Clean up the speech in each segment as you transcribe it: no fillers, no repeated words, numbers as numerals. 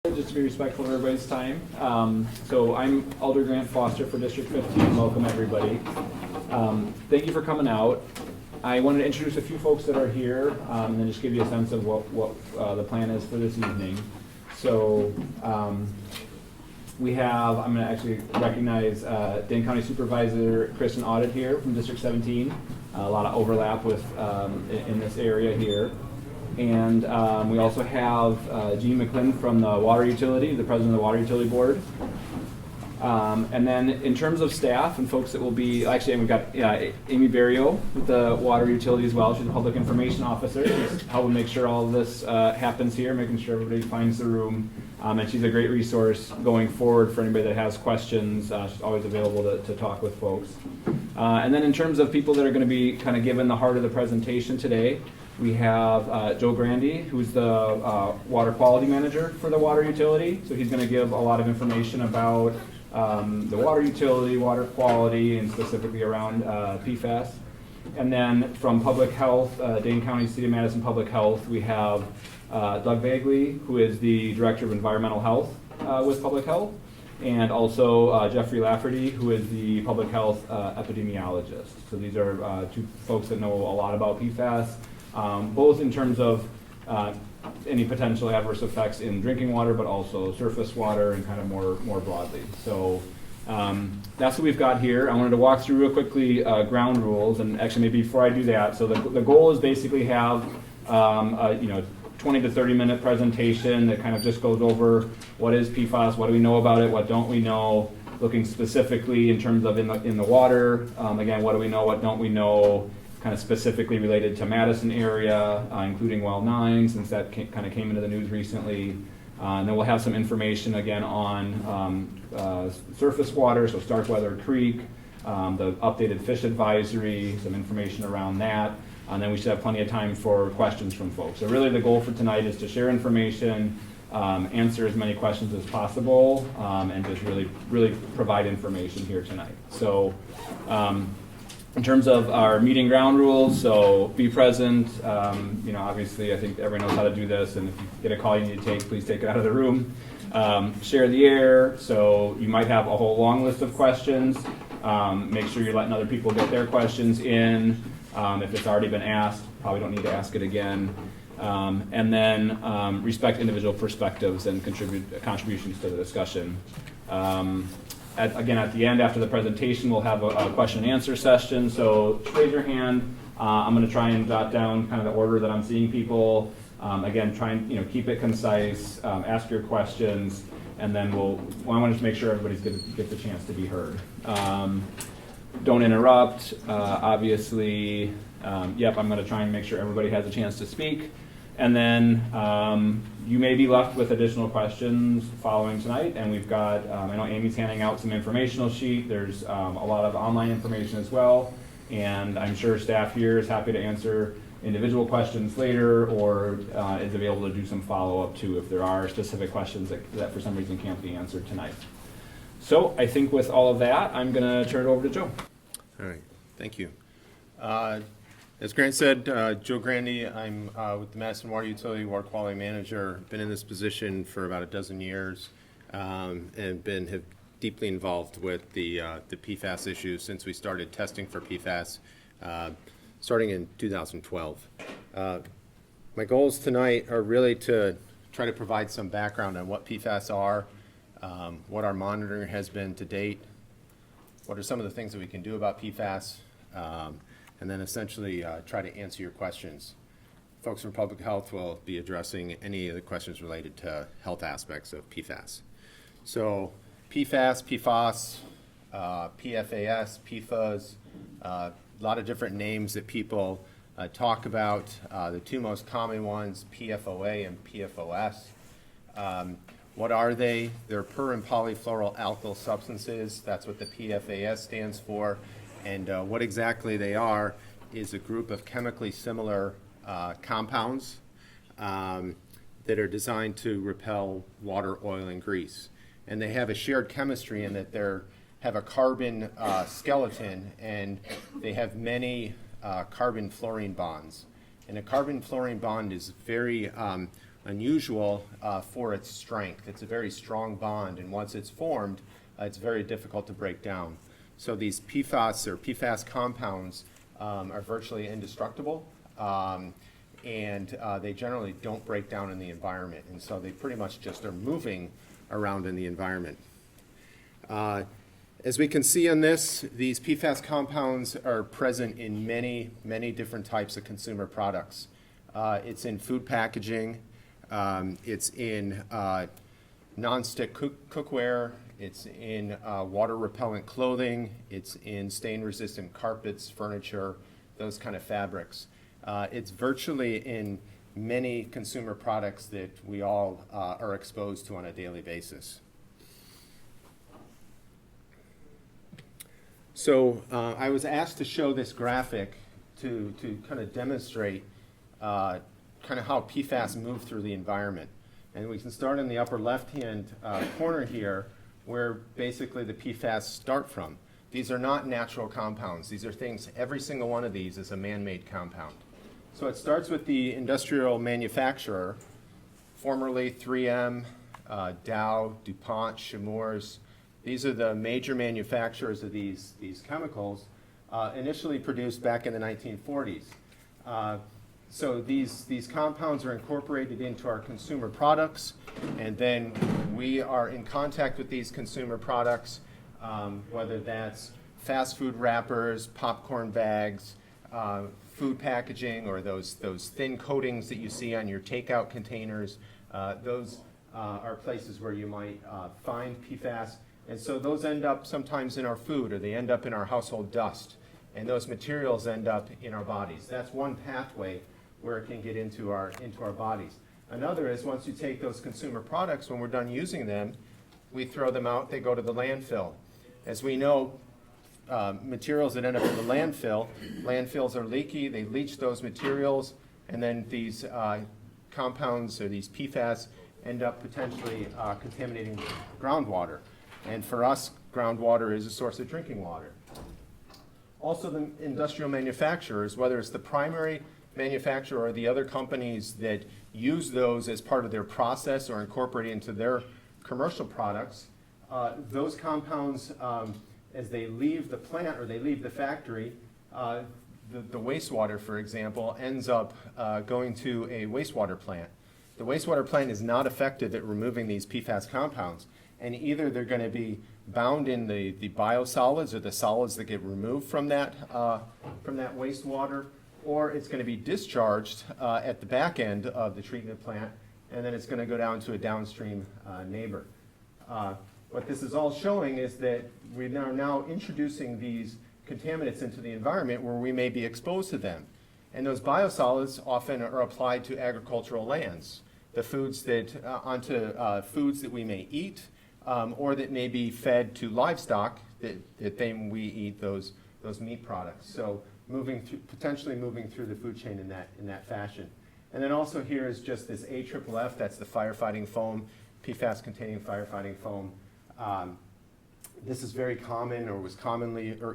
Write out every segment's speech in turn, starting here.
Just to be respectful of everybody's time. So I'm Alder Grant Foster for District 15. Welcome everybody. Thank you for coming out. I wanted to introduce a few folks that are here and then just give you a sense of what the plan is for this evening. So we have, I'm going to actually recognize Dane County Supervisor Kristen Audit here from District 17. A lot of overlap with in this area here. And we also have Jean McClin from the Water Utility, the President of the Water Utility Board. And then in terms of staff and folks that will be, actually we've got Amy Barrio with the Water Utility as well. She's the Public Information Officer. She's helping make sure all of this happens here, making sure everybody finds the room. And she's a great resource going forward for anybody that has questions. She's always available to talk with folks. And then in terms of people that are going to be kind of given the heart of the presentation today, we have Joe Grandy, who's the Water Quality Manager for the Water Utility. So he's going to give a lot of information about the water utility, water quality, and specifically around PFAS. And then from Public Health, Dane County, City of Madison Public Health, we have Doug Bagley, who is the Director of Environmental Health with Public Health, and also Jeffrey Lafferty, who is the Public Health Epidemiologist. So these are two folks that know a lot about PFAS. Both in terms of any potential adverse effects in drinking water, but also surface water and kind of more broadly. So that's what we've got here. I wanted to walk through real quickly ground rules, and actually maybe before I do that, so the goal is basically have a 20 to 30 minute presentation that kind of just goes over what is PFAS, what do we know about it, what don't we know, looking specifically in terms of in the water. Again, what do we know, what don't we know, kind of specifically related to Madison area, including Well 9, since that kind of came into the news recently. And then we'll have some information again on surface water, so Starkweather Creek, the updated fish advisory, some information around that. And then we should have plenty of time for questions from folks. So really the goal for tonight is to share information, answer as many questions as possible, and just really provide information here tonight. So in terms of our meeting ground rules, so be present. Obviously, I think everyone knows how to do this, and if you get a call you need to take, please take it out of the room. Share the air, so you might have a whole long list of questions. Make sure you're letting other people get their questions in. If it's already been asked, probably don't need to ask it again. And then respect individual perspectives and contributions to the discussion. Again, at the end, after the presentation, we'll have a question and answer session. So raise your hand. I'm going to try and jot down kind of the order that I'm seeing people. Again, try and keep it concise. Ask your questions, and then I want to make sure everybody gets a chance to be heard. Don't interrupt. Obviously, I'm going to try and make sure everybody has a chance to speak. And then you may be left with additional questions following tonight, and we've got, I know Amy's handing out some informational sheet. There's a lot of online information as well, and I'm sure staff here is happy to answer individual questions later, or is available to do some follow-up too if there are specific questions that for some reason can't be answered tonight. So I think with all of that, I'm going to turn it over to Joe. All right, thank you. As Grant said, Joe Grandy, I'm with the Madison Water Utility Water Quality Manager. Been in this position for about a dozen years, and have deeply involved with the PFAS issues since we started testing for PFAS, starting in 2012. My goals tonight are really to try to provide some background on what PFAS are, what our monitoring has been to date, what are some of the things that we can do about PFAS, and then essentially try to answer your questions. Folks from Public Health will be addressing any of the questions related to health aspects of PFAS. So PFAS, PFAS, PFAS, PFAS, a lot of different names that people talk about. The two most common ones, PFOA and PFOS. What are they? They're per and polyfluoroalkyl substances. That's what the PFAS stands for. And what exactly they are is a group of chemically similar compounds that are designed to repel water, oil, and grease. And they have a shared chemistry in that they have a carbon skeleton, and they have many carbon-fluorine bonds. And a carbon-fluorine bond is very unusual for its strength. It's a very strong bond, and once it's formed, it's very difficult to break down. So these PFAS or PFAS compounds are virtually indestructible, and they generally don't break down in the environment, and so they pretty much just are moving around in the environment. As we can see on this, these PFAS compounds are present in many, many different types of consumer products. It's in food packaging, it's in non-stick cookware, it's in water-repellent clothing, it's in stain-resistant carpets, furniture, those kind of fabrics. It's virtually in many consumer products that we all are exposed to on a daily basis. So I was asked to show this graphic to kind of demonstrate kind of how PFAS move through the environment. And we can start in the upper left-hand corner here, where basically the PFAS start from. These are not natural compounds. These are things, every single one of these is a man-made compound. So it starts with the industrial manufacturer, formerly 3M, Dow, DuPont, Chemours. These are the major manufacturers of these chemicals, initially produced back in the 1940s. So these compounds are incorporated into our consumer products, and then we are in contact with these consumer products, whether that's fast food wrappers, popcorn bags, food packaging, or those thin coatings that you see on your takeout containers. Those are places where you might find PFAS. And so those end up sometimes in our food, or they end up in our household dust. And those materials end up in our bodies. That's one pathway where it can get into our bodies. Another is once you take those consumer products, when we're done using them, we throw them out, they go to the landfill. As we know, materials that end up in the landfills are leaky, they leach those materials, and then these compounds, or these PFAS, end up potentially contaminating groundwater. And for us, groundwater is a source of drinking water. Also, the industrial manufacturers, whether it's the primary manufacturer or the other companies that use those as part of their process or incorporate into their commercial products, those compounds, as they leave the plant or they leave the factory, the wastewater, for example, ends up going to a wastewater plant. The wastewater plant is not effective at removing these PFAS compounds, and either they're going to be bound in the biosolids or the solids that get removed from that wastewater, or it's going to be discharged at the back end of the treatment plant, and then it's going to go down to a downstream neighbor. What this is all showing is that we are now introducing these contaminants into the environment where we may be exposed to them. And those biosolids often are applied to agricultural lands, the foods that, onto foods that we may eat, or that may be fed to livestock that then we eat those meat products. So potentially moving through the food chain in that fashion. And then also here is just this AFFF, that's the firefighting foam, PFAS-containing firefighting foam. This is very common, or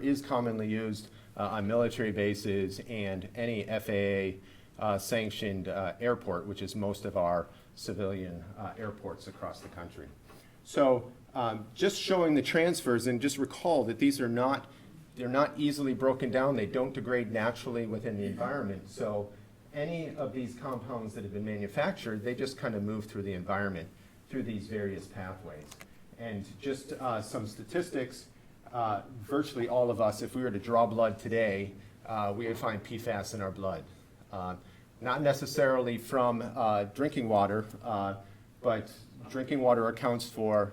is commonly used on military bases and any FAA sanctioned airport, which is most of our civilian airports across the country. So just showing the transfers, and just recall that these are they're not easily broken down. They don't degrade naturally within the environment. So any of these compounds that have been manufactured, they just kind of move through the environment through these various pathways. And just some statistics, virtually all of us, if we were to draw blood today, we would find PFAS in our blood. Not necessarily from drinking water, but drinking water accounts for,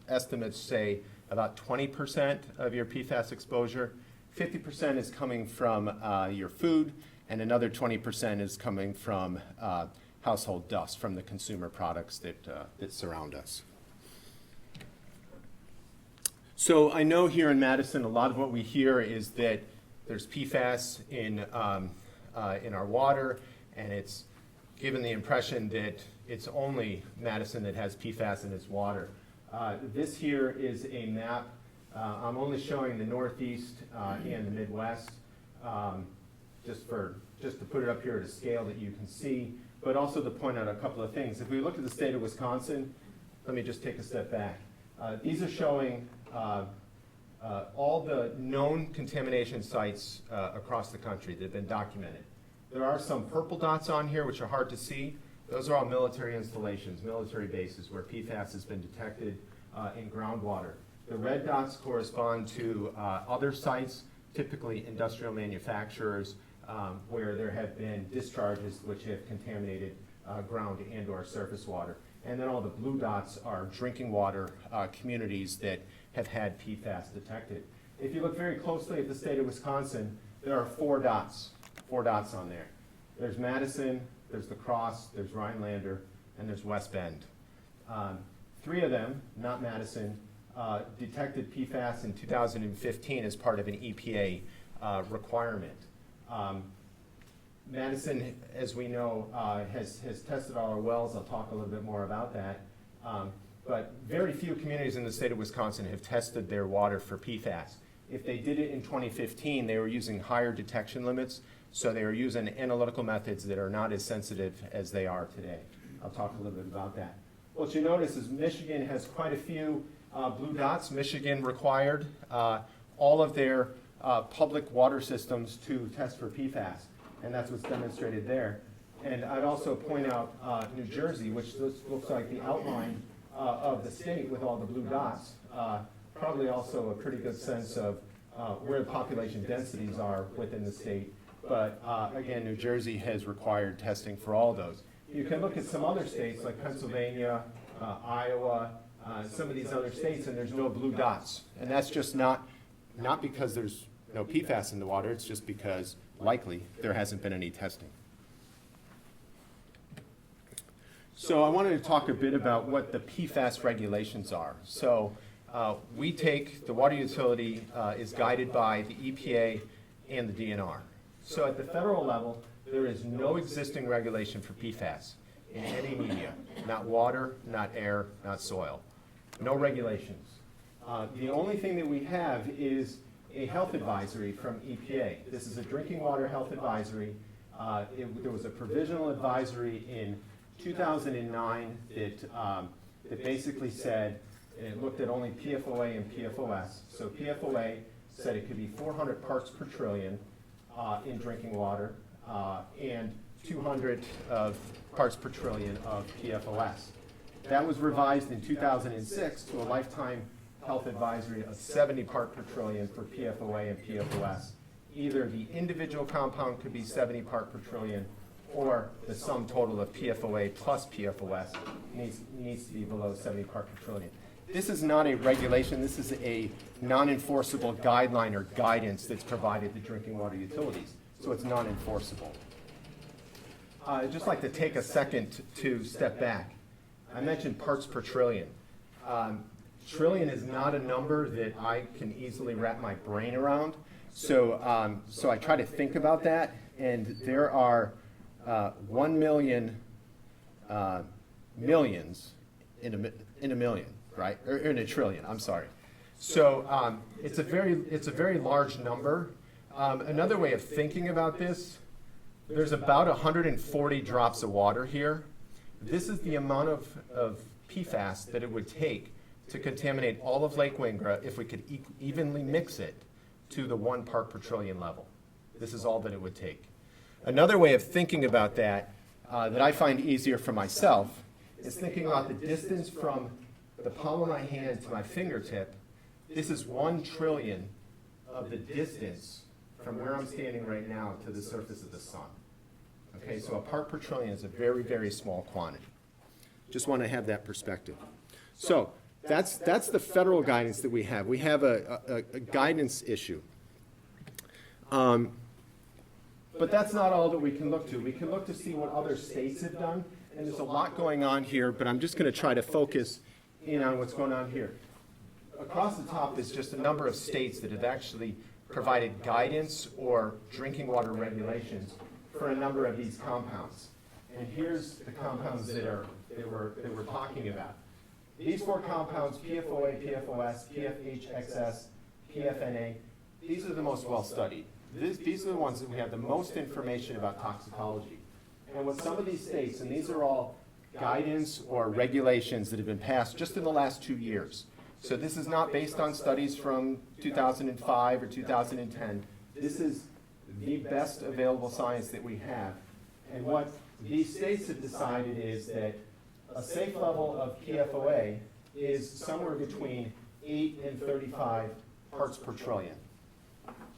estimates say, about 20% of your PFAS exposure. 50% is coming from your food, and another 20% is coming from household dust, from the consumer products that surround us. So I know here in Madison, a lot of what we hear is that there's PFAS in our water, and it's given the impression that it's only Madison that has PFAS in its water. This here is a map. I'm only showing the Northeast and the Midwest, just for just to put it up here at a scale that you can see, but also to point out a couple of things. If we look at the state of Wisconsin, let me just take a step back. These are showing all the known contamination sites across the country that have been documented. There are some purple dots on here which are hard to see. Those are all military installations, military bases where PFAS has been detected in groundwater. The red dots correspond to other sites, typically industrial manufacturers, where there have been discharges which have contaminated ground and or surface water. And then all the blue dots are drinking water communities that have had PFAS detected. If you look very closely at the state of Wisconsin, there are four dots on there. There's Madison, there's La Crosse, there's Rhinelander, and there's West Bend. Three of them, not Madison, detected PFAS in 2015 as part of an EPA requirement. Madison, as we know, has tested all our wells. I'll talk a little bit more about that. But very few communities in the state of Wisconsin have tested their water for PFAS. If they did it in 2015, they were using higher detection limits, so they were using analytical methods that are not as sensitive as they are today. I'll talk a little bit about that. What you notice is Michigan has quite a few blue dots. Michigan required all of their public water systems to test for PFAS, and that's what's demonstrated there. And I'd also point out New Jersey, which looks like the outline of the state with all the blue dots, probably also a pretty good sense of where the population densities are within the state. But again, New Jersey has required testing for all those. You can look at some other states like Pennsylvania, Iowa, some of these other states, and there's no blue dots. And that's just not because there's no PFAS in the water, it's just because likely there hasn't been any testing. So I wanted to talk a bit about what the PFAS regulations are. So we take, the water utility is guided by the EPA and the DNR. So at the federal level, there is no existing regulation for PFAS in any media, not water, not air, not soil. No regulations. The only thing that we have is a health advisory from EPA. This is a drinking water health advisory. There was a provisional advisory in 2009 that basically said, it looked at only PFOA and PFOS. So PFOA said it could be 400 parts per trillion in drinking water and 200 parts per trillion of PFOS. That was revised in 2006 to a lifetime health advisory of 70 part per trillion for PFOA and PFOS. Either the individual compound could be 70 part per trillion, or the sum total of PFOA plus PFOS needs to be below 70 part per trillion. This is not a regulation, this is a non-enforceable guideline or guidance that's provided to drinking water utilities, so it's non-enforceable. I'd just like to take a second to step back. I mentioned parts per trillion. Trillion is not a number that I can easily wrap my brain around, so I try to think about that, and there are 1 million millions in a million, right? Or in a trillion, I'm sorry. So it's a very large number. Another way of thinking about this, there's about 140 drops of water here. This is the amount of PFAS that it would take to contaminate all of Lake Wingra if we could evenly mix it to the 1 part per trillion level. This is all that it would take. Another way of thinking about that that I find easier for myself is thinking about the distance from the palm of my hand to my fingertip. This is 1 trillion of the distance from where I'm standing right now to the surface of the sun. Okay, so a part per trillion is a very, very small quantity. Just want to have that perspective. So that's the federal guidance that we have. We have a guidance issue. But that's not all that we can look to. We can look to see what other states have done, and there's a lot going on here, but I'm just going to try to focus in on what's going on here. Across the top is just a number of states that have actually provided guidance or drinking water regulations for a number of these compounds. And here's the compounds that we're talking about. These 4 compounds, PFOA, PFOS, PFHXS, PFNA, these are the most well studied. these are the ones that we have the most information about toxicology. And with some of these states, and these are all guidance or regulations that have been passed just in the last 2 years. So this is not based on studies from 2005 or 2010. This is the best available science that we have. And what these states have decided is that a safe level of PFOA is somewhere between 8 and 35 parts per trillion.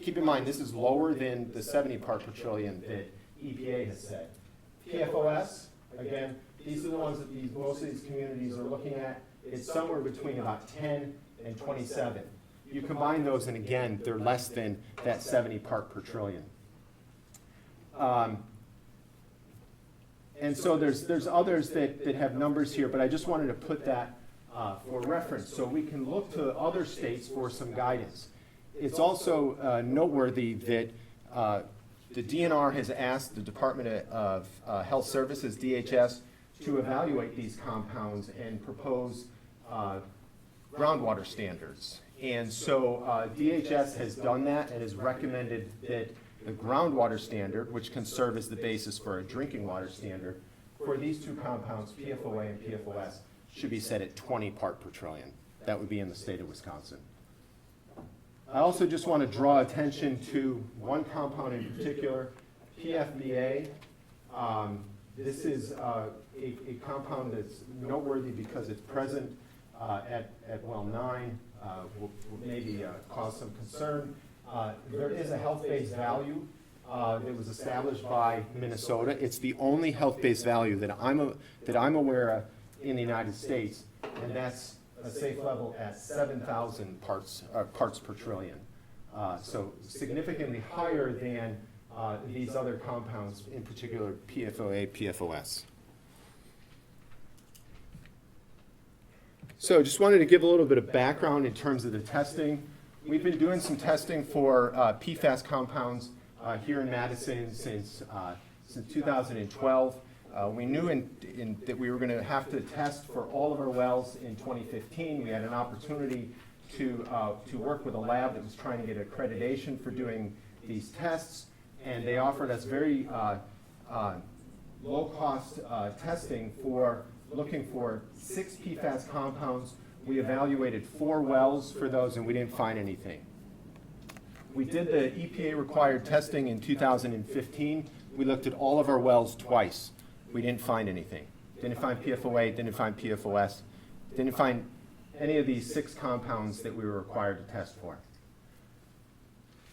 Keep in mind, this is lower than the 70 part per trillion that EPA has said. PFOS, again, these are the ones that most of these communities are looking at. It's somewhere between about 10 and 27. You combine those, and again, they're less than that 70 part per trillion. And so there's others that have numbers here, but I just wanted to put that for reference so we can look to other states for some guidance. It's also noteworthy that the DNR has asked the Department of Health Services, DHS, to evaluate these compounds and propose groundwater standards. And so DHS has done that and has recommended that the groundwater standard, which can serve as the basis for a drinking water standard, for these two compounds, PFOA and PFOS, should be set at 20 part per trillion. That would be in the state of Wisconsin. I also just want to draw attention to one compound in particular, PFBA. This is a compound that's noteworthy because it's present at well 9, will maybe cause some concern. There is a health-based value that was established by Minnesota. It's the only health-based value that I'm aware of in the United States, and that's a safe level at 7,000 parts per trillion. So significantly higher than these other compounds, in particular PFOA, PFOS. So just wanted to give a little bit of background in terms of the testing. We've been doing some testing for PFAS compounds here in Madison since 2012. We knew that we were going to have to test for all of our wells in 2015. We had an opportunity to work with a lab that was trying to get accreditation for doing these tests, and they offered us very low-cost testing for looking for 6 PFAS compounds. We evaluated 4 wells for those, and we didn't find anything. We did the EPA-required testing in 2015. We looked at all of our wells twice. We didn't find anything. Didn't find PFOA, didn't find PFOS, didn't find any of these 6 compounds that we were required to test for.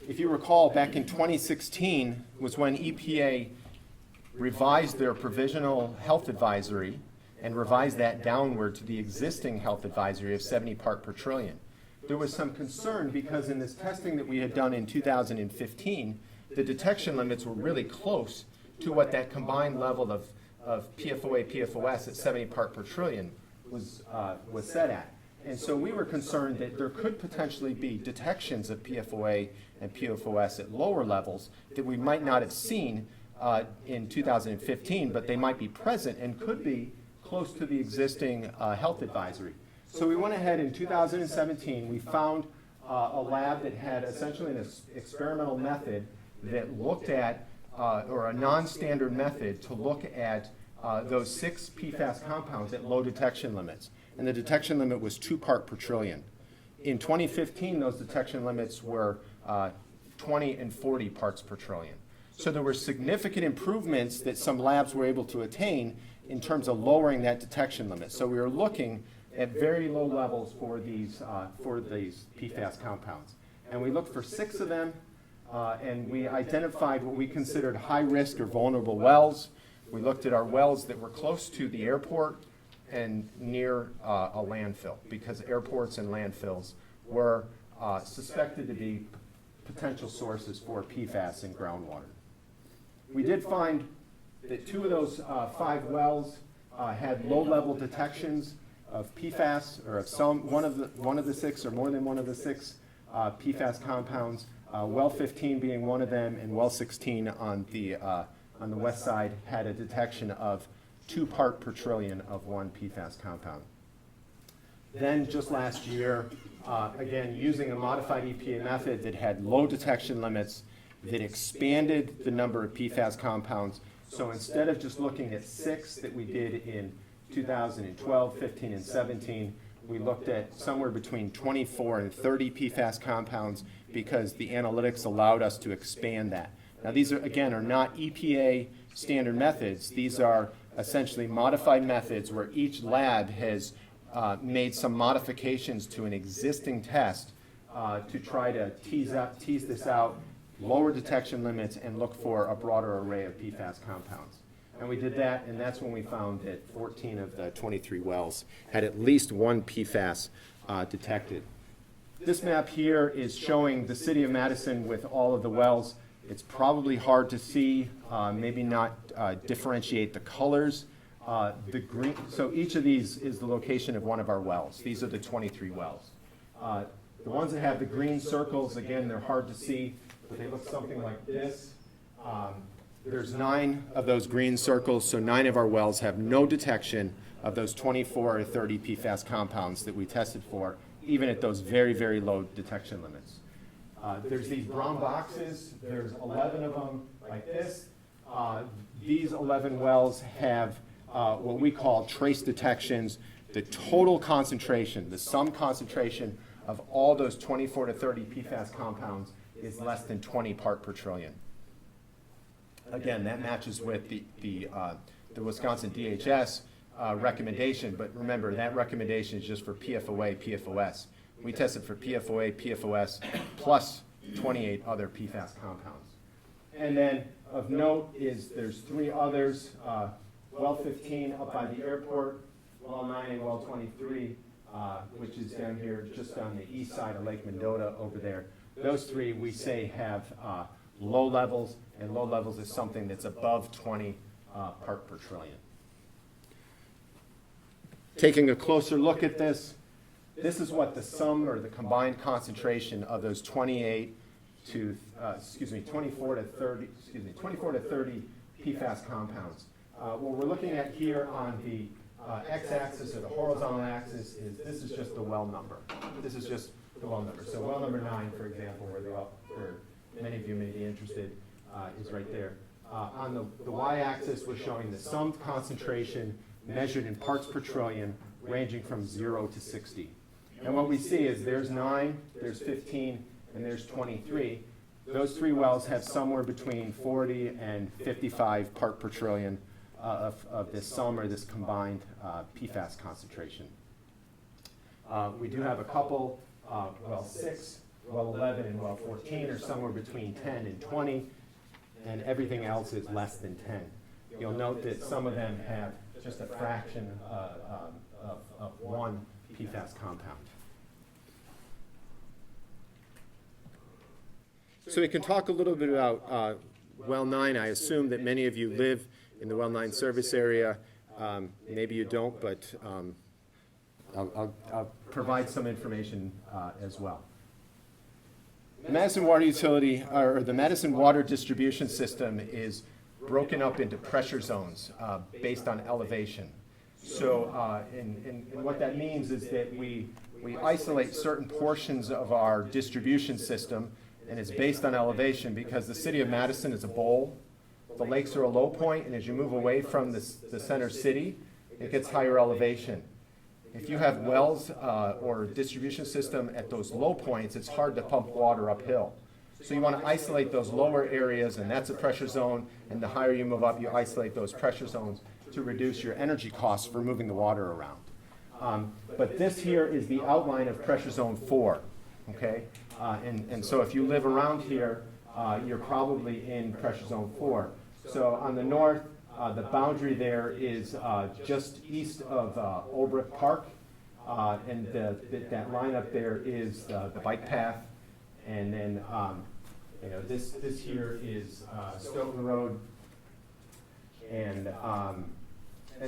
If you recall, back in 2016 was when EPA revised their provisional health advisory and revised that downward to the existing health advisory of 70 part per trillion. There was some concern because in this testing that we had done in 2015, the detection limits were really close to what that combined level of PFOA, PFOS at 70 part per trillion was set at. And so we were concerned that there could potentially be detections of PFOA and PFOS at lower levels that we might not have seen in 2015, but they might be present and could be close to the existing health advisory. So we went ahead in 2017, we found a lab that had essentially an experimental method that looked at, or a non-standard method to look at those 6 PFAS compounds at low detection limits. And the detection limit was 2 part per trillion. In 2015, those detection limits were 20 and 40 parts per trillion. So there were significant improvements that some labs were able to attain in terms of lowering that detection limit. So we were looking at very low levels for these PFAS compounds. And we looked for 6 of them, and we identified what we considered high risk or vulnerable wells. We looked at our wells that were close to the airport and near a landfill, because airports and landfills were suspected to be potential sources for PFAS in groundwater. We did find that 2 of those 5 wells had low-level detections of PFAS, or of one of the 6 or more than one of the 6 PFAS compounds. Well 15 being one of them, and well 16 on the west side had a detection of 2 part per trillion of one PFAS compound. Then just last year, again using a modified EPA method that had low detection limits that expanded the number of PFAS compounds. So instead of just looking at 6 that we did in 2012, 15, and 17, we looked at somewhere between 24 and 30 PFAS compounds because the analytics allowed us to expand that. Now these are, again, are not EPA standard methods. These are essentially modified methods where each lab has made some modifications to an existing test to try to tease this out, lower detection limits, and look for a broader array of PFAS compounds. And we did that, and that's when we found that 14 of the 23 wells had at least one PFAS detected. This map here is showing the city of Madison with all of the wells. It's probably hard to see, maybe not differentiate the colors. The green, so each of these is the location of one of our wells. These are the 23 wells. The ones that have the green circles, again, they're hard to see, but they look something like this. There's 9 of those green circles, so 9 of our wells have no detection of those 24 or 30 PFAS compounds that we tested for, even at those very, very low detection limits. There's these brown boxes. There's 11 of them like this. These 11 wells have what we call trace detections. The total concentration, the sum concentration of all those 24 to 30 PFAS compounds is less than 20 part per trillion. Again, that matches with the Wisconsin DHS recommendation, but remember, that recommendation is just for PFOA, PFOS. We tested for PFOA, PFOS, plus 28 other PFAS compounds. And then of note is there's 3 others, well 15 up by the airport, well 9 and well 23, which is down here just on the east side of Lake Mendota over there. Those 3 we say have low levels, and low levels is something that's above 20 part per trillion. Taking a closer look at this, this is what the sum or the combined concentration of those 24 to 30 PFAS compounds. What we're looking at here on the x-axis or the horizontal axis is this is just the well number. This is just the well number. So well number 9, for example, where many of you may be interested, is right there. On the y-axis, we're showing the summed concentration measured in parts per trillion, ranging from 0 to 60. And what we see is there's 9, there's 15, and there's 23. Those 3 wells have somewhere between 40 and 55 part per trillion of this sum or this combined PFAS concentration. We do have a couple, well 6, well 11, and well 14 are somewhere between 10 and 20, and everything else is less than 10. You'll note that some of them have just a fraction of one PFAS compound. So we can talk a little bit about well 9. I assume that many of you live in the well 9 service area. Maybe you don't, but I'll provide some information as well. The Madison Water Utility, or the Madison Water Distribution System, is broken up into pressure zones based on elevation. So and what that means is that we isolate certain portions of our distribution system, and it's based on elevation because the city of Madison is a bowl. The lakes are a low point, and as you move away from the center city, it gets higher elevation. If you have wells or a distribution system at those low points, it's hard to pump water uphill. So you want to isolate those lower areas, and that's a pressure zone, and the higher you move up, you isolate those pressure zones to reduce your energy costs for moving the water around. But this here is the outline of pressure zone 4, okay? And so if you live around here, you're probably in pressure zone 4. So on the north, the boundary there is just east of Olbrich Park, and that line up there is the bike path, and then this here is Stoughton Road, and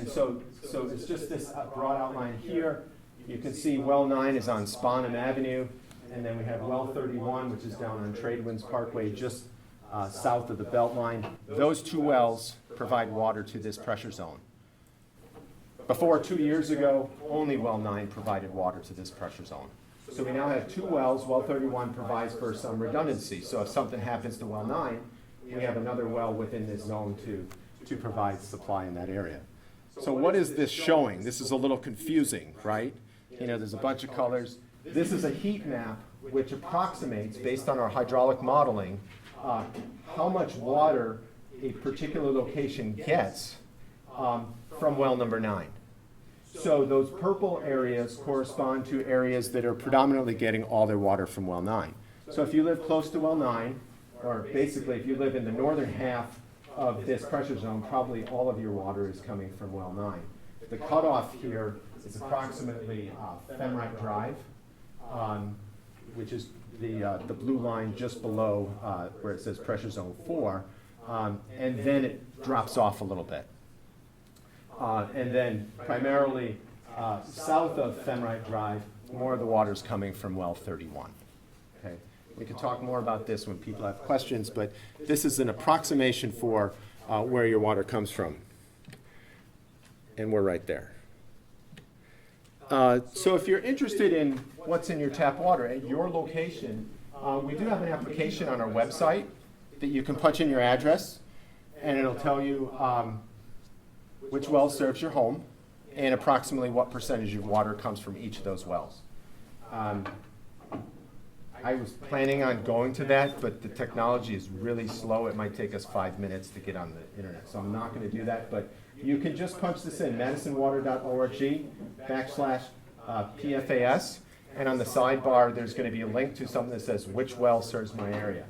so it's just this broad outline here. You can see well 9 is on Sponham Avenue, and then we have well 31, which is down on Tradewinds Parkway, just south of the Beltline. Those 2 wells provide water to this pressure zone. Before 2 years ago, only well 9 provided water to this pressure zone. So we now have 2 wells. Well 31 provides for some redundancy. So if something happens to well 9, we have another well within this zone to provide supply in that area. So what is this showing? This is a little confusing, right? You know, there's a bunch of colors. This is a heat map which approximates, based on our hydraulic modeling, how much water a particular location gets from well number 9. So those purple areas correspond to areas that are predominantly getting all their water from well 9. So if you live close to well 9, or basically if you live in the northern half of this pressure zone, probably all of your water is coming from well 9. The cutoff here is approximately Femrite Drive, which is the blue line just below where it says pressure zone 4, and then it drops off a little bit. And then primarily south of Femrite Drive, more of the water is coming from well 31. Okay? We can talk more about this when people have questions, but this is an approximation for where your water comes from. And we're right there. So if you're interested in what's in your tap water at your location, we do have an application on our website that you can punch in your address, and it'll tell you which well serves your home and approximately what percentage of water comes from each of those wells. I was planning on going to that, but the technology is really slow. It might take us 5 minutes to get on the internet, so I'm not going to do that. But you can just punch this in, madisonwater.org/PFAS, and on the sidebar there's going to be a link to something that says which well serves my area.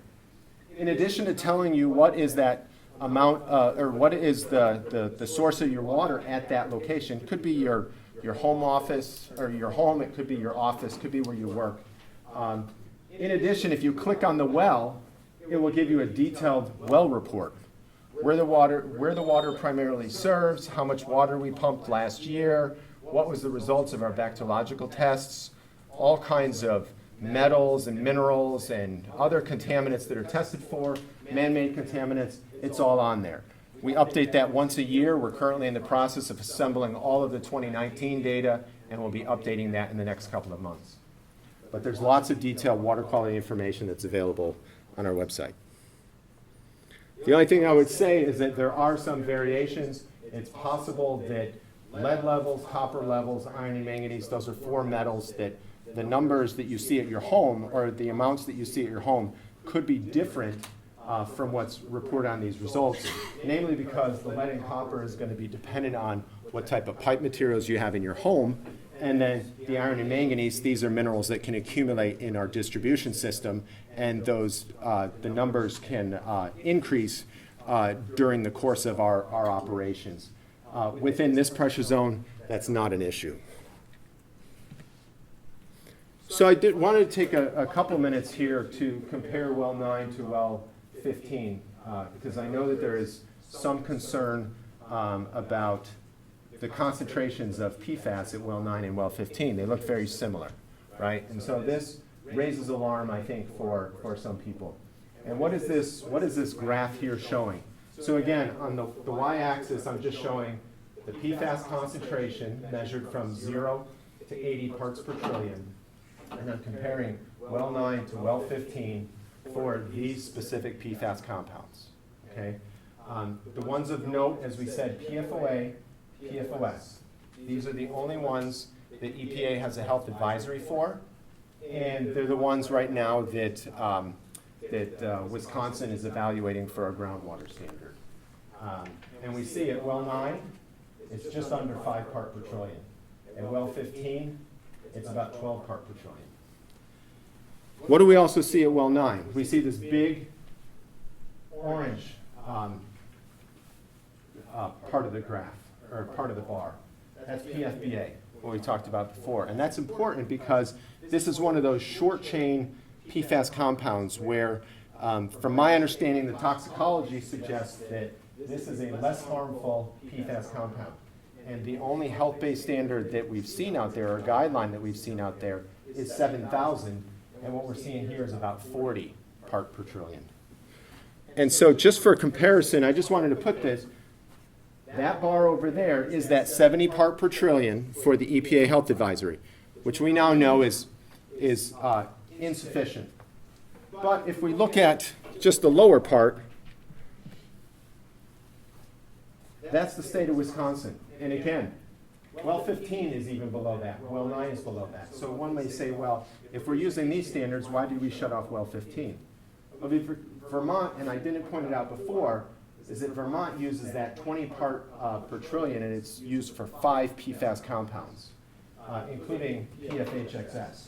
In addition to telling you what is that amount, or what is the source of your water at that location, could be your home office, or your home, it could be your office, could be where you work. In addition, if you click on the well, it will give you a detailed well report. Where the water primarily serves, how much water we pumped last year, what was the results of our bacteriological tests, all kinds of metals and minerals and other contaminants that are tested for, man-made contaminants, it's all on there. We update that once a year. We're currently in the process of assembling all of the 2019 data, and we'll be updating that in the next couple of months. But there's lots of detailed water quality information that's available on our website. The only thing I would say is that there are some variations. It's possible that lead levels, copper levels, iron and manganese, those are 4 metals that the numbers that you see at your home, or the amounts that you see at your home, could be different from what's reported on these results, namely because the lead and copper is going to be dependent on what type of pipe materials you have in your home, and then the iron and manganese, these are minerals that can accumulate in our distribution system, and those the numbers can increase during the course of our operations. Within this pressure zone, that's not an issue. So I wanted to take a couple minutes here to compare well 9 to well 15, because I know that there is some concern about the concentrations of PFAS at well 9 and well 15. They look very similar, right? And so this raises alarm, I think, for some people. And what is this graph here showing? So again, on the y-axis, I'm just showing the PFAS concentration measured from 0 to 80 parts per trillion. And I'm comparing well 9 to well 15 for these specific PFAS compounds, okay? The ones of note, as we said, PFOA, PFOS. These are the only ones that EPA has a health advisory for, and they're the ones right now that Wisconsin is evaluating for a groundwater standard. And we see at well 9, it's just under 5 part per trillion. At well 15, it's about 12 part per trillion. What do we also see at well 9? We see this big orange part of the graph, or part of the bar. That's PFBA, what we talked about before. And that's important because this is one of those short chain PFAS compounds where, from my understanding, the toxicology suggests that this is a less harmful PFAS compound. And the only health-based standard that we've seen out there, or guideline that we've seen out there, is 7,000. And what we're seeing here is about 40 part per trillion. And so just for comparison, I just wanted to put this. That bar over there is that 70 part per trillion for the EPA health advisory, which we now know is is insufficient. But if we look at just the lower part, that's the state of Wisconsin. And again, well 15 is even below that. Well 9 is below that. So one may say, well, if we're using these standards, why did we shut off well 15? Well, Vermont, and I didn't point it out before, is that Vermont uses that 20 part per trillion, and it's used for 5 PFAS compounds, including PFHXS.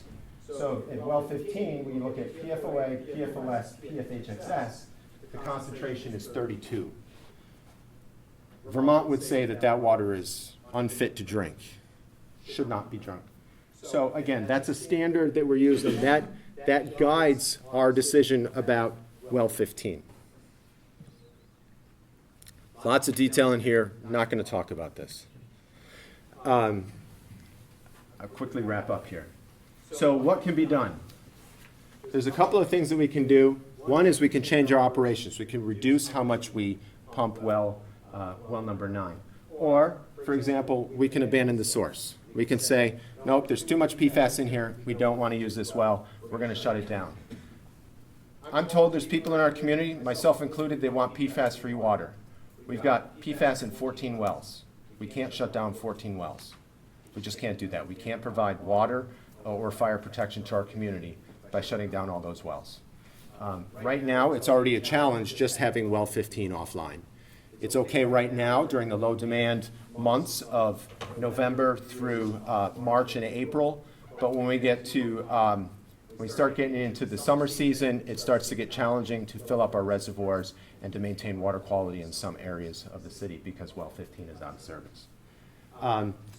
So at well 15, when you look at PFOA, PFOS, PFHXS, the concentration is 32. Vermont would say that that water is unfit to drink, should not be drunk. So again, that's a standard that we're using. That guides our decision about well 15. Lots of detail in here. I'm not going to talk about this. I'll quickly wrap up here. So what can be done? There's a couple of things that we can do. One is we can change our operations. We can reduce how much we pump well number 9. Or, for example, we can abandon the source. We can say, nope, there's too much PFAS in here. We don't want to use this well. We're going to shut it down. I'm told there's people in our community, myself included, they want PFAS-free water. We've got PFAS in 14 wells. We can't shut down 14 wells. We just can't do that. We can't provide water or fire protection to our community by shutting down all those wells. Right now, it's already a challenge just having well 15 offline. It's okay right now during the low demand months of November through March and April, but when we get to, when we start getting into the summer season, it starts to get challenging to fill up our reservoirs and to maintain water quality in some areas of the city because well 15 is out of service.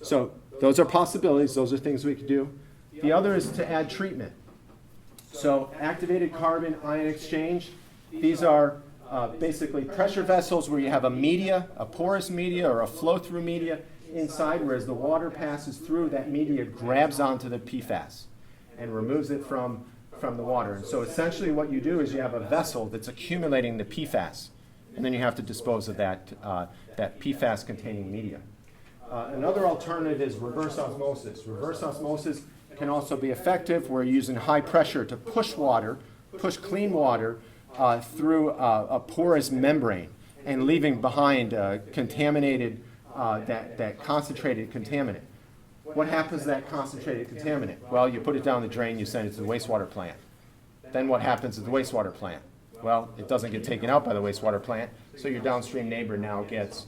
So those are possibilities, those are things we could do. The other is to add treatment. So activated carbon ion exchange, these are basically pressure vessels where you have a media, a porous media or a flow-through media inside, whereas the water passes through, that media grabs onto the PFAS and removes it from the water. And so essentially what you do is you have a vessel that's accumulating the PFAS, and then you have to dispose of that PFAS-containing media. Another alternative is reverse osmosis. Reverse osmosis can also be effective. We're using high pressure to push clean water through a porous membrane and leaving behind contaminated, that concentrated contaminant. What happens to that concentrated contaminant? Well, you put it down the drain, you send it to the wastewater plant. Then what happens at the wastewater plant? Well, it doesn't get taken out by the wastewater plant, so your downstream neighbor now gets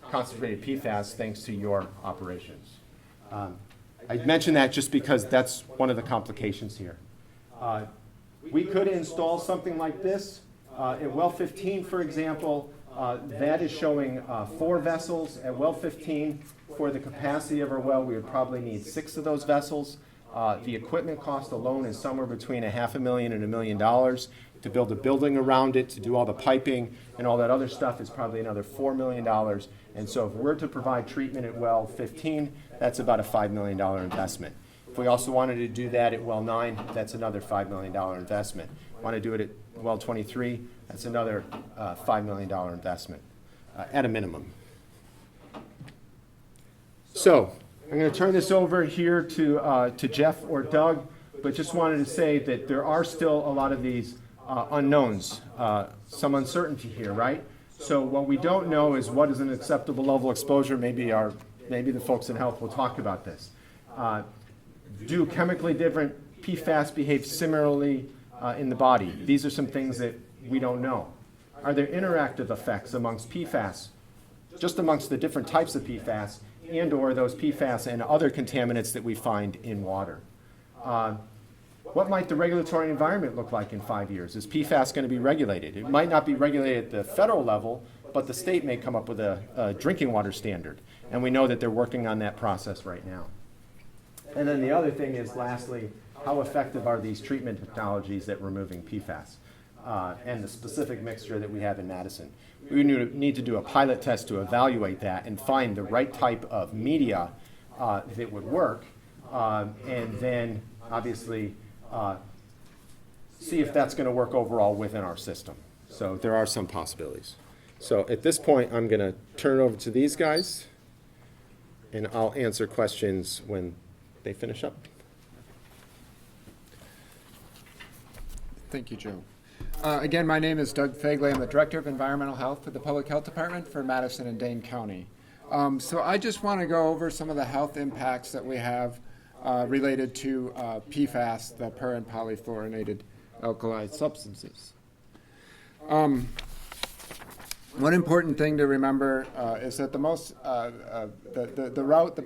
concentrated PFAS thanks to your operations. I mention that just because that's one of the complications here. We could install something like this. At well 15, for example, that is showing 4 vessels. At well 15, for the capacity of our well, we would probably need 6 of those vessels. The equipment cost alone is somewhere between $500,000 and $1 million. To build a building around it, to do all the piping and all that other stuff is probably another $4 million. And so if we're to provide treatment at well 15, that's about a $5 million investment. If we also wanted to do that at well 9, that's another $5 million investment. Want to do it at well 23, that's another $5 million investment at a minimum. So I'm going to turn this over here to Jeff or Doug, but just wanted to say that there are still a lot of these unknowns, some uncertainty here, right? So what we don't know is what is an acceptable level of exposure. Maybe the folks in health will talk about this. Do chemically different PFAS behave similarly in the body? These are some things that we don't know. Are there interactive effects amongst PFAS, just amongst the different types of PFAS, and or those PFAS and other contaminants that we find in water? What might the regulatory environment look like in 5 years? Is PFAS going to be regulated? It might not be regulated at the federal level, but the state may come up with a drinking water standard. And we know that they're working on that process right now. And then the other thing is, lastly, how effective are these treatment technologies at removing PFAS and the specific mixture that we have in Madison? We need to do a pilot test to evaluate that and find the right type of media that would work, and then obviously see if that's going to work overall within our system. So there are some possibilities. So at this point, I'm going to turn it over to these guys, and I'll answer questions when they finish up. Thank you, Joe. Again, my name is Doug Fagley. I'm the Director of Environmental Health for the Public Health Department for Madison and Dane County. So I just want to go over some of the health impacts that we have related to PFAS, the per and polyfluorinated alkali substances. One important thing to remember is that the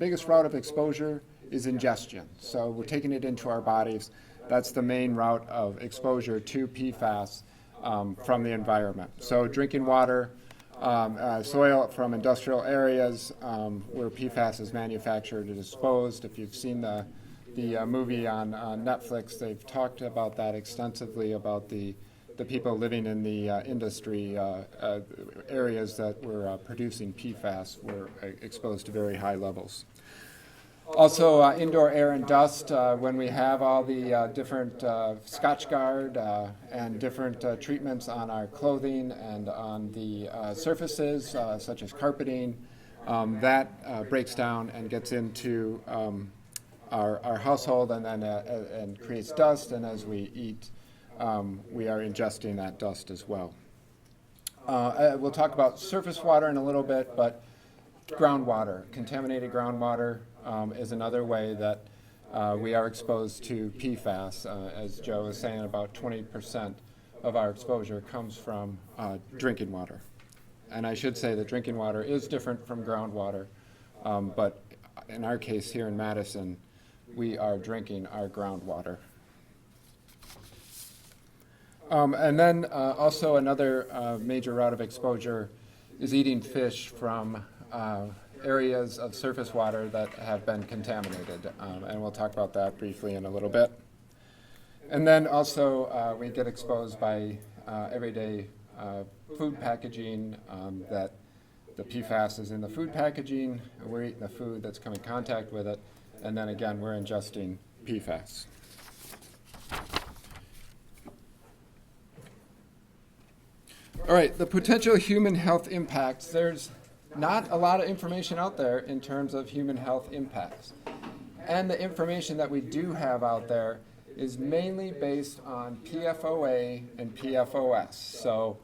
biggest route of exposure is ingestion. So we're taking it into our bodies. That's the main route of exposure to PFAS from the environment. So drinking water, soil from industrial areas where PFAS is manufactured and disposed. If you've seen the movie on Netflix, they've talked about that extensively, about the people living in the industry areas that were producing PFAS were exposed to very high levels. Also, indoor air and dust, when we have all the different Scotchgard and different treatments on our clothing and on the surfaces, such as carpeting, that breaks down and gets into our household and then and creates dust, and as we eat, we are ingesting that dust as well. We'll talk about surface water in a little bit, but groundwater, contaminated groundwater, is another way that we are exposed to PFAS. As Joe was saying, about 20% of our exposure comes from drinking water. And I should say that drinking water is different from groundwater, but in our case here in Madison, we are drinking our groundwater. And then also another major route of exposure is eating fish from areas of surface water that have been contaminated, and we'll talk about that briefly in a little bit. And then also we get exposed by everyday food packaging, that the PFAS is in the food packaging, we're eating the food that's come in contact with it, and then again we're ingesting PFAS. All right, the potential human health impacts. There's not a lot of information out there in terms of human health impacts. And the information that we do have out there is mainly based on PFOA and PFOS. So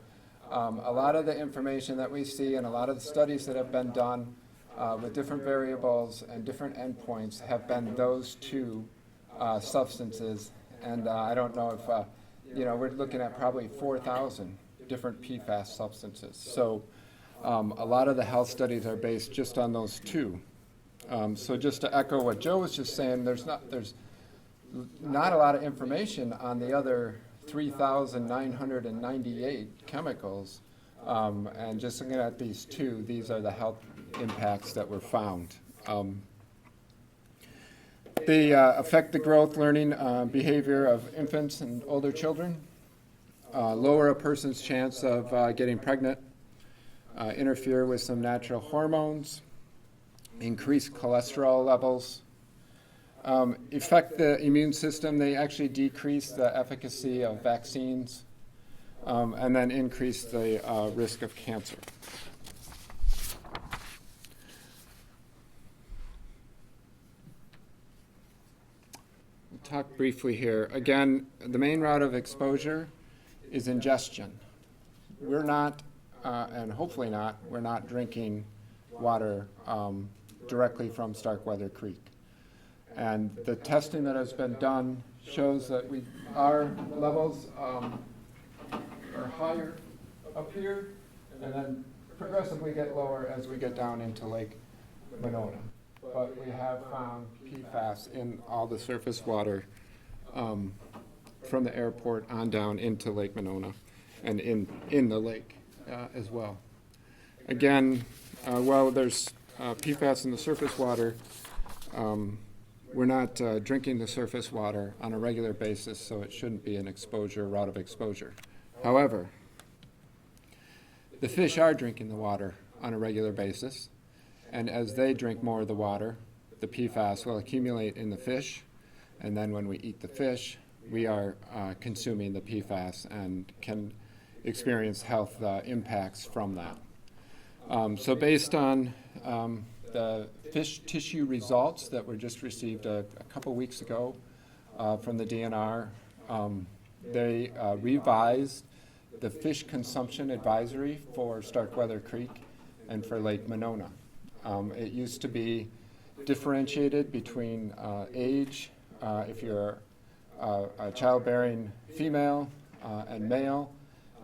a lot of the information that we see and a lot of the studies that have been done with different variables and different endpoints have been those two substances. And I don't know if, we're looking at probably 4,000 different PFAS substances. So a lot of the health studies are based just on those two. So just to echo what Joe was just saying, there's not a lot of information on the other 3,998 chemicals. And just looking at these two, these are the health impacts that were found. They affect the growth, learning, behavior of infants and older children, lower a person's chance of getting pregnant, interfere with some natural hormones, increase cholesterol levels, affect the immune system. They actually decrease the efficacy of vaccines, and then increase the risk of cancer. We'll talk briefly here. Again, the main route of exposure is ingestion. We're not, and hopefully not, we're not drinking water directly from Starkweather Creek. And the testing that has been done shows that our levels are higher up here and then progressively get lower as we get down into Lake Monona. But we have found PFAS in all the surface water from the airport on down into Lake Monona and in the lake as well. Again, while there's PFAS in the surface water, we're not drinking the surface water on a regular basis, so it shouldn't be an route of exposure. However, the fish are drinking the water on a regular basis, and as they drink more of the water, the PFAS will accumulate in the fish, and then when we eat the fish, we are consuming the PFAS and can experience health impacts from that. So based on the fish tissue results that were just received a couple weeks ago from the DNR, They revised the fish consumption advisory for Starkweather Creek and for Lake Monona. It used to be differentiated between age, if you're a childbearing female and male,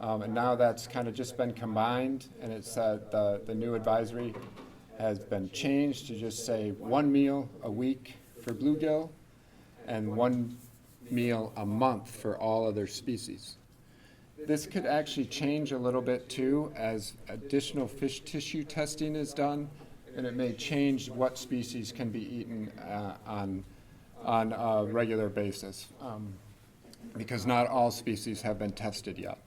and now that's kind of just been combined, and it's the new advisory has been changed to just say 1 meal a week for bluegill and 1 meal a month for all other species. This could actually change a little bit too as additional fish tissue testing is done, and it may change what species can be eaten on a regular basis, because not all species have been tested yet.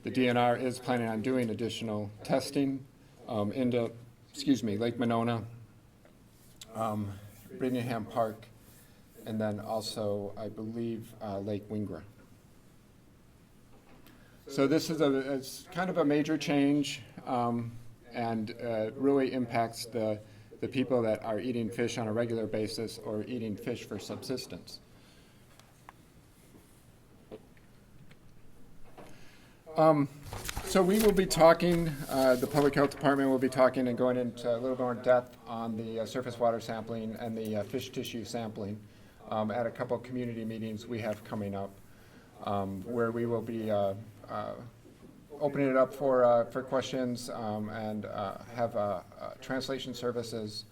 The DNR is planning on doing additional testing into, Lake Monona, Birmingham Park, and then also, I believe, Lake Wingra. So this is it's kind of a major change, and really impacts the people that are eating fish on a regular basis or eating fish for subsistence. So we will be talking, the Public Health Department will be talking and going into a little more depth on the surface water sampling and the fish tissue sampling at a couple of community meetings we have coming up, where we will be opening it up for questions and have translation services,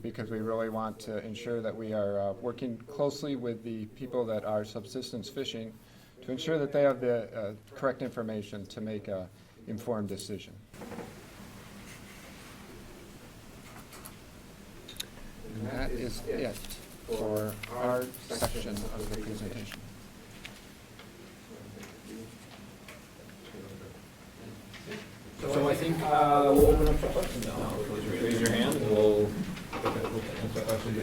because we really want to ensure that we are working closely with the people that are subsistence fishing to ensure that they have the correct information to make an informed decision. And that is it for our section of the presentation. So I think we'll open up for questions now. Raise your hand and we'll answer questions.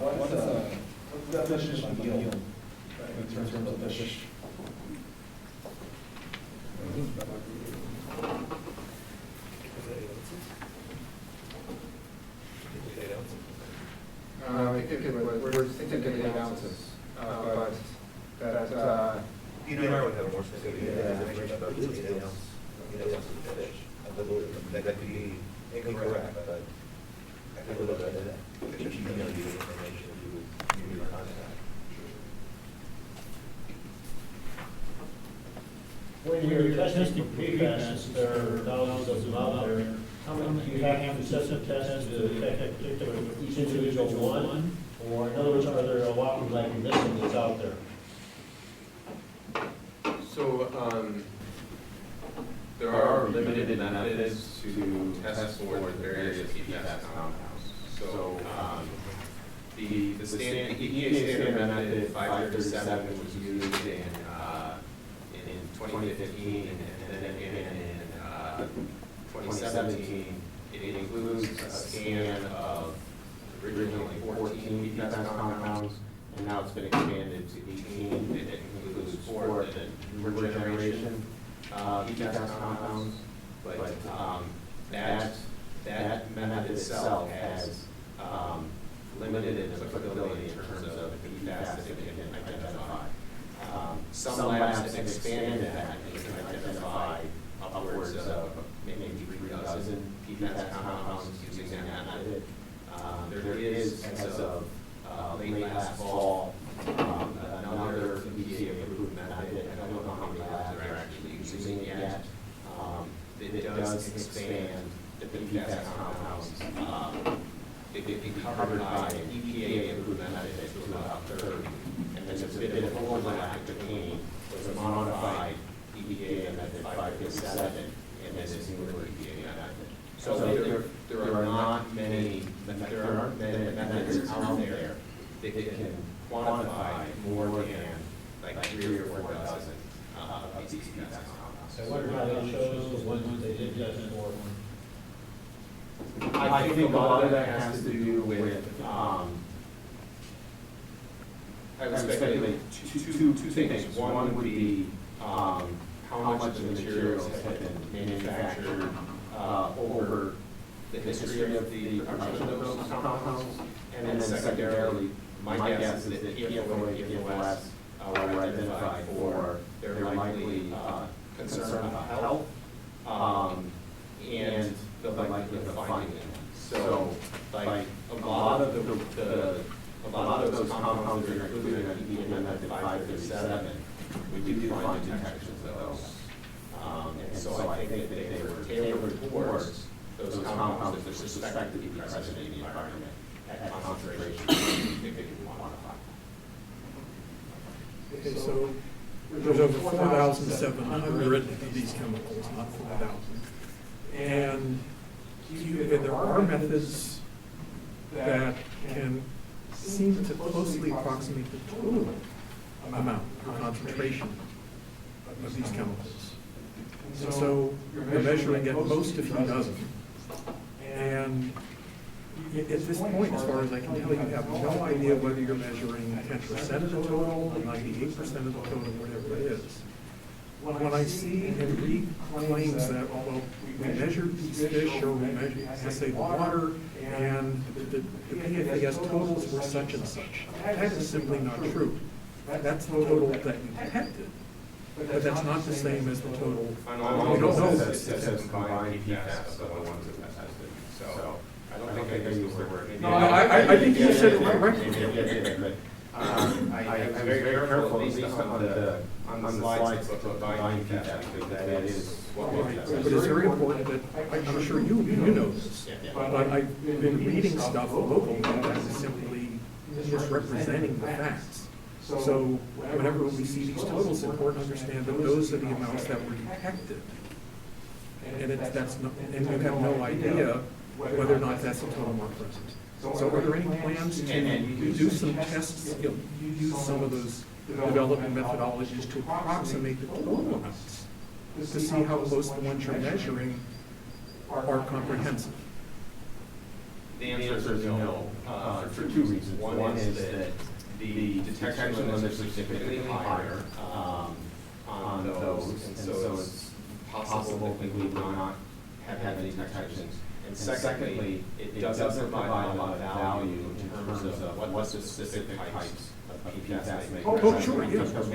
What's the definition of yield in terms of the fish? We're thinking 8 ounces, but that You know, I would have more specific information about this details. Fish. That could be incorrect, but I could look at it. If you email you information, you would contact. When you're testing PFAS, there are thousands of them out there. How many do you have to system test to detect each individual one? Or in other words, are there a lot of like missing that's out there? So, there are limited methods to test for the various PFAS compounds. So, the EPA standard method 537 was used in 2015, and then again in 2017. It includes a scan of originally 14 PFAS compounds, and now it's been expanded to 18. It includes 4 newer generation PFAS compounds, but that method itself has limited applicability in terms of the PFAS that it can identify. Some labs have expanded that and can identify upwards of maybe 3 dozen PFAS compounds using that method. There is, as of late last fall, another EPA-approved method. I don't know how many labs are actually using it yet. It does expand the PFAS compounds. It can be covered by an EPA-approved method to about 30. And there's a bit of overlap between the modified EPA method 557 and this newer EPA method. So there are not many methods out there that can quantify more than like 3 or 4 dozen of these PFAS compounds. I wonder how that shows the ones they did test for. I think a lot of that has to do with, I would speculate two things. One would be how much of the materials have been manufactured over the history of the production of those compounds, And then secondarily, my guess is that PFOA, PFOS were identified for their likely concern about health and the likelihood of finding them. So, like a lot of those compounds that are included in EPA method 537, we do find detections of those. And so I think that they were tailored towards those compounds that are suspected to be present in the environment at concentrations that they can quantify. Okay, so there's over 4,700 of these chemicals, not 4,000. And there are methods that can seem to closely approximate the total amount or concentration of these chemicals. So you're measuring at most a few dozen. And at this point, as far as I can tell, you have no idea whether you're measuring 10% of the total, or 98% of the total, whatever it is. When I see and read claims that, well, we measured these fish, or we measured, let's say, the water, and the PFAS totals were such and such, that is simply not true. That's the total that you detected, but that's not the same as the total. We don't know. It says combined PFAS, the ones that were tested. So I don't think I used the word. No, I think you said it correctly. I'm very careful, at least on the slides, to combine PFAS, because that is what we're But testing. it's very important that, I'm sure you know this, but I've been reading stuff locally that is simply misrepresenting the facts. So whenever we see these totals, it's important to understand that those are the amounts that were detected. And and you have no idea whether or not that's the total mark present. So are there any plans to do some tests, use some of those development methodologies to approximate the total amounts, to see how close the ones you're measuring are comprehensive? The answer is no, for two reasons. One is that the detection limits are significantly higher on those, and so it's possible that we would not have any detections. And secondly, it doesn't provide a lot of value in terms of what the specific types of PFAS may be. Oh, sure, yeah. Because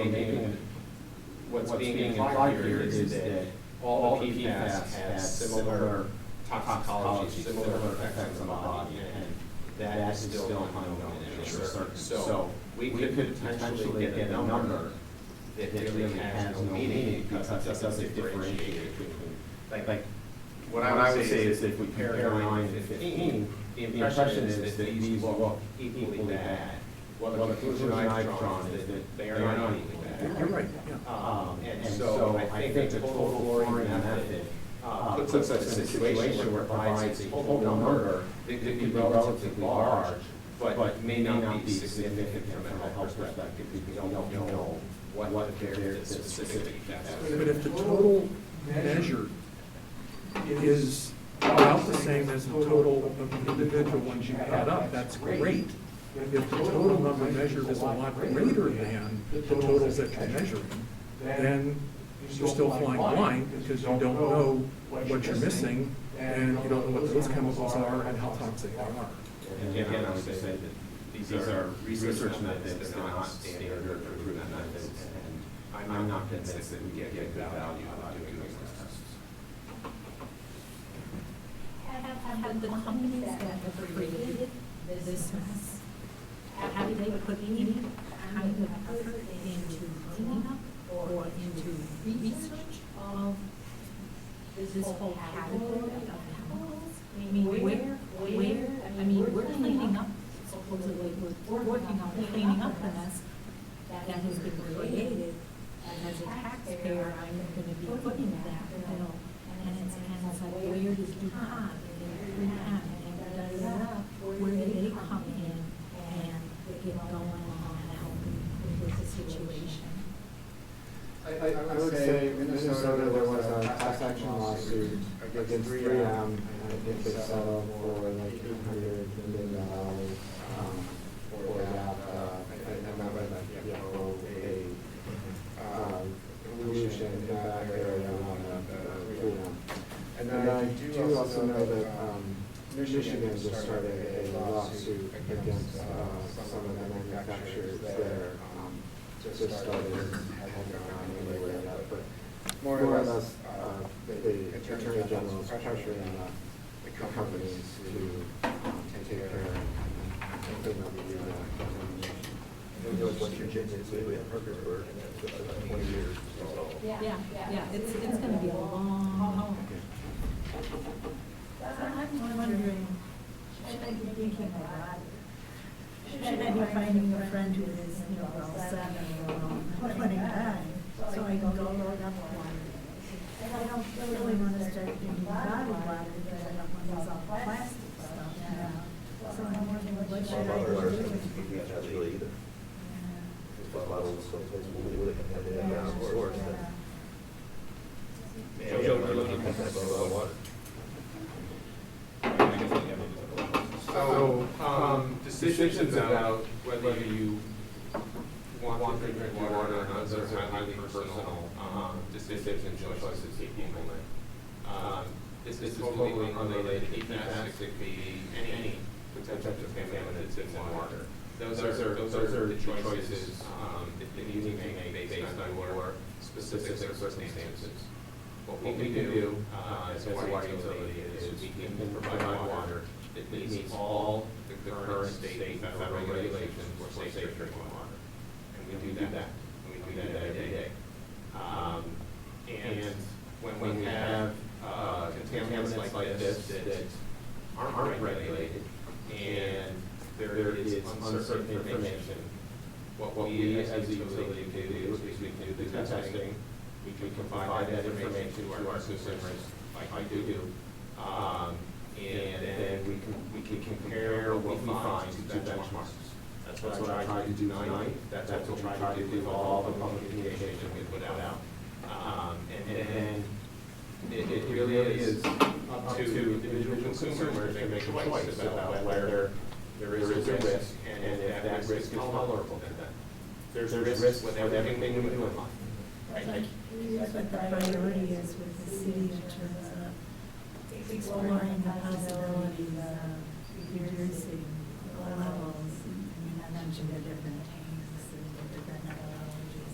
what's being implied here is that all PFAS has similar toxicology, similar effects on the body, and that is still unknown in nature. So we could potentially get a number that really has no meaning because it doesn't differentiate between, like what I would say is that if we compare 9 and 15, the impression is that these look equally bad. Well, the conclusion I've drawn is that they are not equally bad. You're right, yeah. And so I think the total fluorine method puts us in a situation where it provides a total number that could be relatively large, but may not be significant from a health perspective because we don't know what the specific effects are. But if the total measured is about the same as the total of the individual ones you add up, that's great. If the total number measured is a lot greater than the totals that you're measuring, then you're still flying blind because you don't know what you're missing and you don't know what those chemicals are and how toxic they are. And again, I would say that these are research methods, they're not standard or proven methods, and I'm not convinced that we get good value out of doing those tests. Have the companies that have created this mess, have they put any kind of effort into cleaning up or into research of this whole category of chemicals? I mean, we're cleaning up, supposedly, we're working on cleaning up the mess that has been created. And as a taxpayer, I'm going to be footing that bill. And it's like, where does DuPont where do they come in and get going on helping with the situation? I would say in Minnesota, there was a class action lawsuit against 3M, and I think they settled for like $800 million for that. I'm not going to pollution in that area on 3M. And then I do also know that Michigan just started a lawsuit against some of the manufacturers there. Just started, hasn't gone anywhere yet, but more or less, the Attorney General is pressuring the companies to take care and clean up the contamination. Once you're genuinely in Parkersburg, and that's about 20 years. Yeah, it's gonna be a long. So I'm wondering, should I be thinking about it? Should I be finding a friend who is, well, 7 or 29, so I can go load up water? I don't really want to start drinking bottled water because I don't want to use all the plastic stuff now. So I'm wondering, what should I be doing? That's really either. If the bottles someplace will do it, and then down source, then. Man, we're looking at that a lot of water. So, decisions about whether you want to drink water or not, those are highly personal decisions and choices that people make. This is totally unrelated to PFAS. It could be any potential contaminant that's in water. Those are the choices that you need to make based on your specific circumstances. What we can do as a water utility is we can provide water that meets all the current state and federal regulations for safe drinking water. And we do that. And we do that every day. And when we have contaminants like this that aren't regulated and there is uncertain information, what we as a utility can do is we can do the testing, we can provide that information to our consumers like I do, and then we can compare what we find to benchmarks. That's what I try to do tonight. That's what we try to do with all the public communication we put out. And then it really is up to individual consumers to make a choice about whether there is a risk and if that risk is tolerable to them. There's a risk with everything we do in life. Right? Here's what the priority is with the city in terms of exploring the possibilities of reducing the levels. I mean, I mentioned the different tanks and the different methodologies.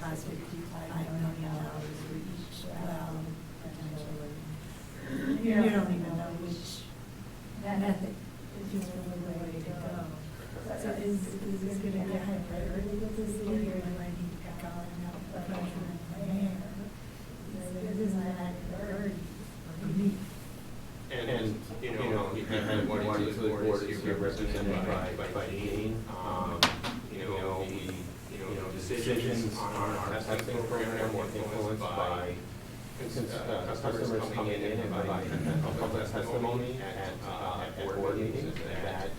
Cost $55 million for each well, potentially. You don't even know which method is really the way to go. So is this going to be a high priority with the city, or do I need to call in up the pressure and the mayor? This is not a high priority for me. And you have one utility board is here represented by Dean. The decisions on our testing program were influenced by customers coming in and by public testimony at board meetings that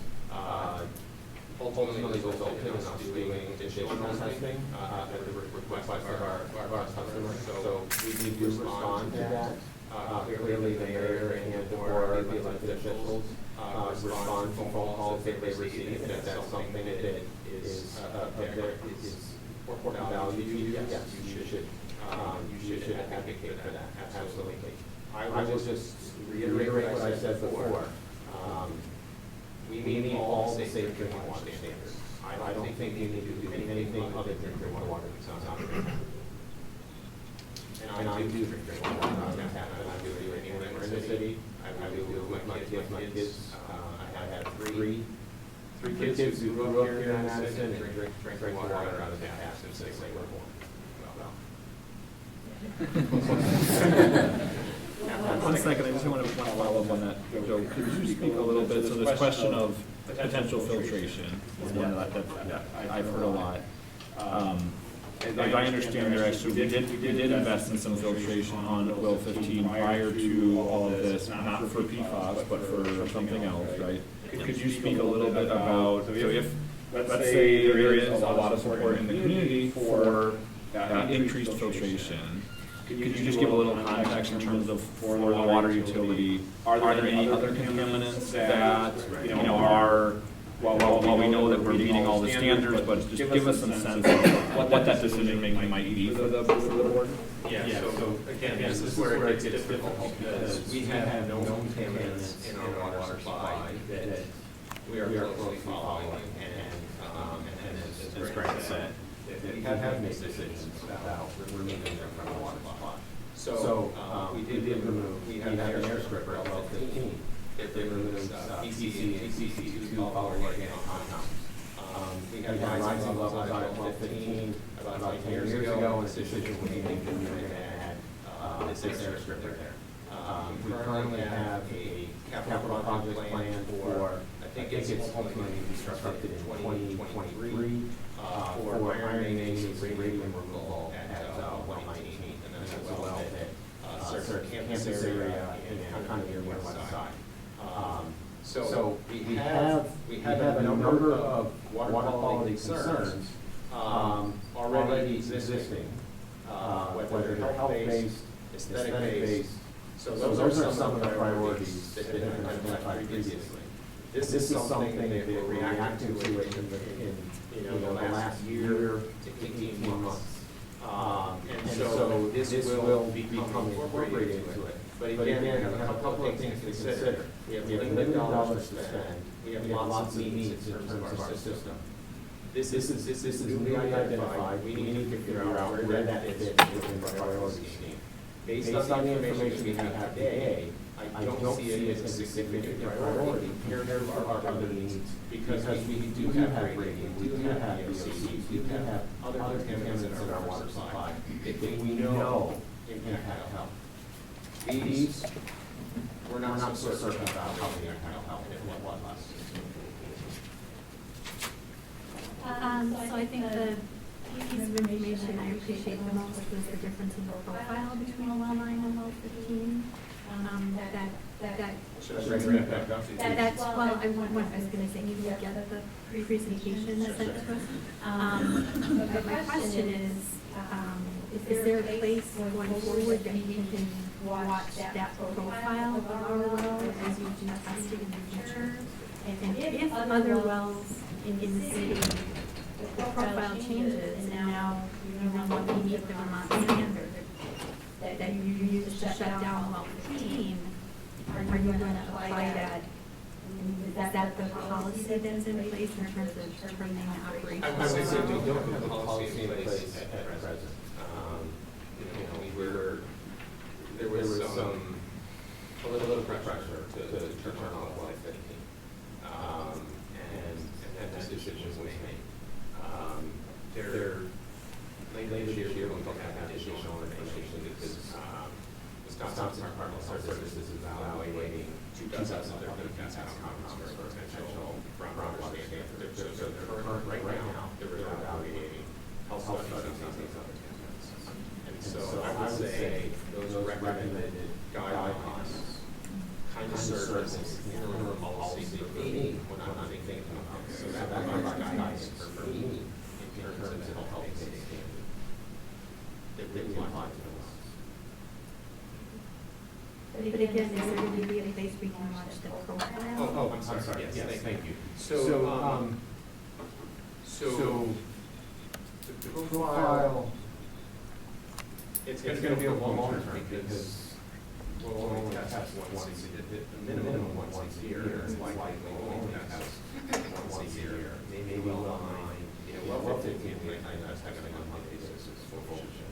ultimately resulted in us doing additional testing at the request of our customers. So we do respond to that. Clearly, the mayor and the board, the elected officials, respond to phone calls that they receive, and if that's something that is important value to you, yes, you should advocate for that, absolutely. I will just reiterate what I said before. We meet all the safe drinking water standards. I don't think you need to do anything other than drink water that's not drinking. And I do drink water. I do it anywhere in the city. I do it with my kids. I have three kids who grew up here in Madison and drink water out of the tap since they were born. One second, I just want to follow up on that, Joe. Could you speak a little bit, so this question of potential filtration is one that I've heard a lot. As I understand, there actually, we did invest in some filtration on well 15 prior to all of this, not for PFAS, but for something else, right? Could you speak a little bit about, so if, let's say there is a lot of support in the community for increased filtration, could you just give a little context in terms of for the water utility, are there any other contaminants that, are, while we know that we're meeting all the standards, but just give us some sense of what that decision making might be for the board? Yeah, so again, this is where it gets difficult because we have no contaminants in our water supply that we are closely following, and as Grant said, that we have made decisions about removing them from the water supply. So, we did remove, we had an air stripper at well 15. It removed PCC and CC2 volatile organic compounds. We had rising levels at well 15 about 10 years ago, and the decision was made that we were going to add this air stripper there. We currently have a capital project plan for, I think it's ultimately to be constructed in 2023 for iron, manganese, radium removal at well 19. And that's a well that serves campus area and kind of near the west side. So we have a number of water quality concerns already existing, whether they're health-based, aesthetic-based. So those are some of the priorities that have been identified previously. This is something that we're reacting to in the last year to 18 months. And so this will become incorporated into it. But again, we have a couple of things to consider. We have limited dollars to spend. We have lots of needs in terms of our system. This is newly identified. We need to figure out where that fits within the priority scheme. Based on the information we have today, I don't see it as a significant priority compared to our other needs, because we do have radium, we do have VOCs, we do have other contaminants in our water supply that we know impact health. These, we're not so certain about how they impact health and what less. So I think the piece of information I appreciate the most was the difference in the profile between a well 9 and well 15. That's, well, I was going to say, maybe I get the presentation that's sent to us. But my question is there a place going forward that you can watch that profile of our well as you do testing in the future? And if other wells in the city, the profile changes, and now you no longer meet the Vermont standard that you use to shut down well 15, are you going to apply that? Is that the policy that's in place in terms of turning the operation? I would say we don't have a policy in place at present. There was a little pressure to turn on well 15. And that decision was made. Later this year, we'll have additional information because Wisconsin Department of Services is evaluating 2013 PFAS Occurrence for potential groundwater standards. So right now, they're evaluating health studies on these other contaminants. And so I would say those recommended guidelines kind of serve as an interim policy for me when I'm thinking about this. So that provides guidance for me in terms of the health standard that we apply to the laws. But again, is there going to be a place we can watch the profile? I'm sorry. Yes, thank you. So the profile, it's going to be a long term because we'll only test once a minimum once a year. It's likely we'll only test once a year. Maybe well 9, well 15, I test on a monthly basis for bullshit.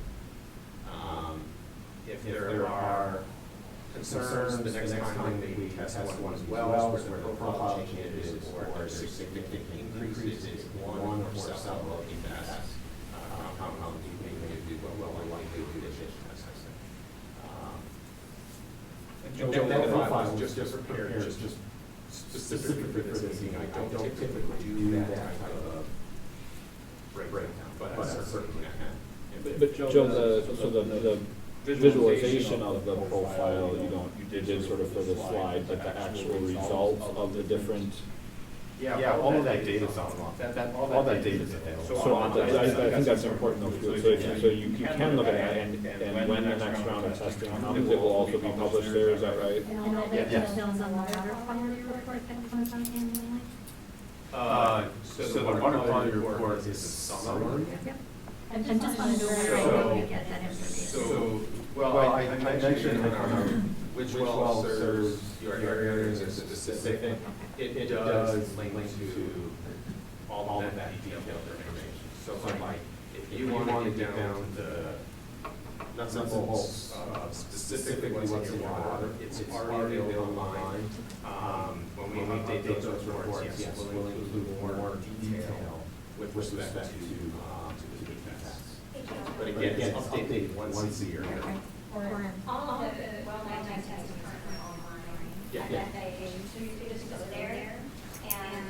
If there are concerns the next time we test one as well, where the profile changes or there's significant increases in one or several of PFAS compounds, we may do well likely to do additional testing. That profile was just prepared just specifically for this meeting. I don't typically do that type of breakdown, but certainly I can. But Joe, the visualization of the profile, you did sort of for the slide, but the actual results of the different. Yeah, all of that data is online. All that data is available. So I think that's important though, so you can look at that, and when the next round of testing comes, it will also be published there, is that right? And all that details on the water quality report that comes out annually? So the water quality report is a summary. Yep. I just want to know where I can get that information. So Well, I mentioned which well serves your area is specific. It does link to all of that detailed information. So like, if you want to get down to the nuts and bolts, specifically what's in your water, it's already available online. When we update those reports, yes, we'll include more detail with respect to PFAS. But again, it's updated once a year. All of the well testing is currently online. Yeah. So you could just go there and,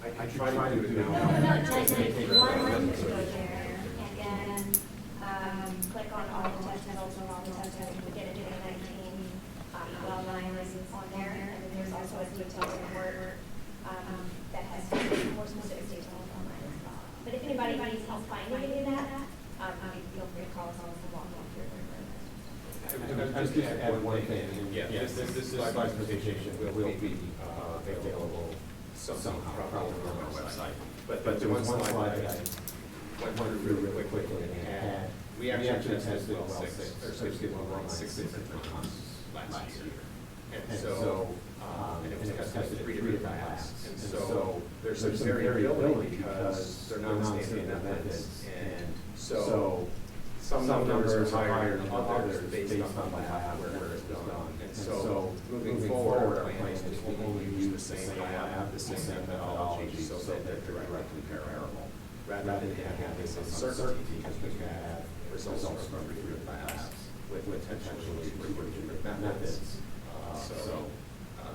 I try to do it now. no, it's one link to go there and then, click on all the test results and all the test testing, you get a 2019, well lines on there. And then there's also a detailed report, that has more specific details online as well. But if anybody needs help finding that, feel free to call us on the walk through. Just to add one thing, this slide presentation will be available somehow, probably on our website. But there was one slide that I went through really quickly and had, we actually tested six different times last year. And so, and it was tested at 3 different labs. And so there's some variability because they're non-standard methods. And so some numbers are higher than others based on the lab where it's done. And so moving forward, our plan is to only use the same lab, the same methodology, so that they're directly comparable, rather than having this uncertainty because we have results from 3 different labs with potentially 3 different methods.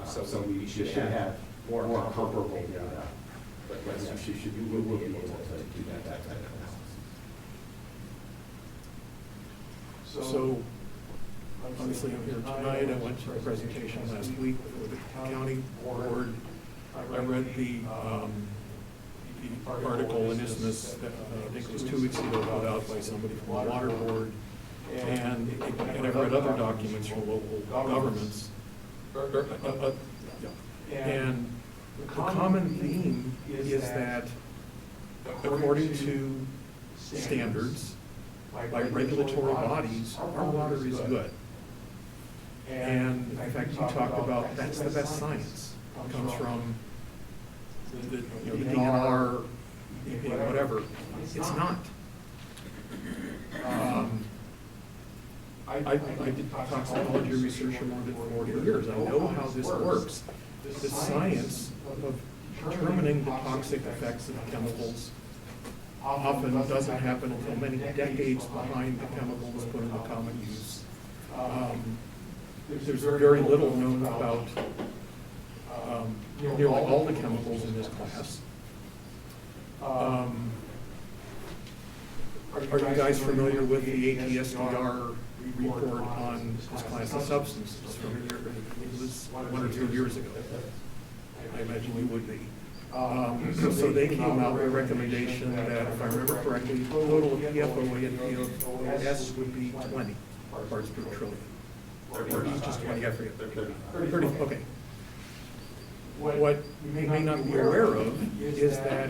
So we should have more comparable data, but you will be able to do that type of analysis. So, obviously I'm here tonight, I went to a presentation last week with the county board. I read the article in Isthmus that I think it was 2 weeks ago put out by somebody from the water board. And I've read other documents from local governments. And the common theme is that according to standards, by regulatory bodies, our water is good. And in fact, you talked about that's the best science. It comes from the DNR, whatever. It's not. I did toxicology research for more than 40 years. I know how this works. The science of determining the toxic effects of chemicals often doesn't happen until many decades behind the chemicals put into common use. There's very little known about nearly all the chemicals in this class. Are you guys familiar with the ATSDR report on this class of substances from a year, it was 1 or 2 years ago? I imagine you would be. So they came out with a recommendation that, if I remember correctly, total of PFOA and PFOS would be 20 parts per trillion. 30, just 20, I forget. 30, okay. What you may not be aware of is that,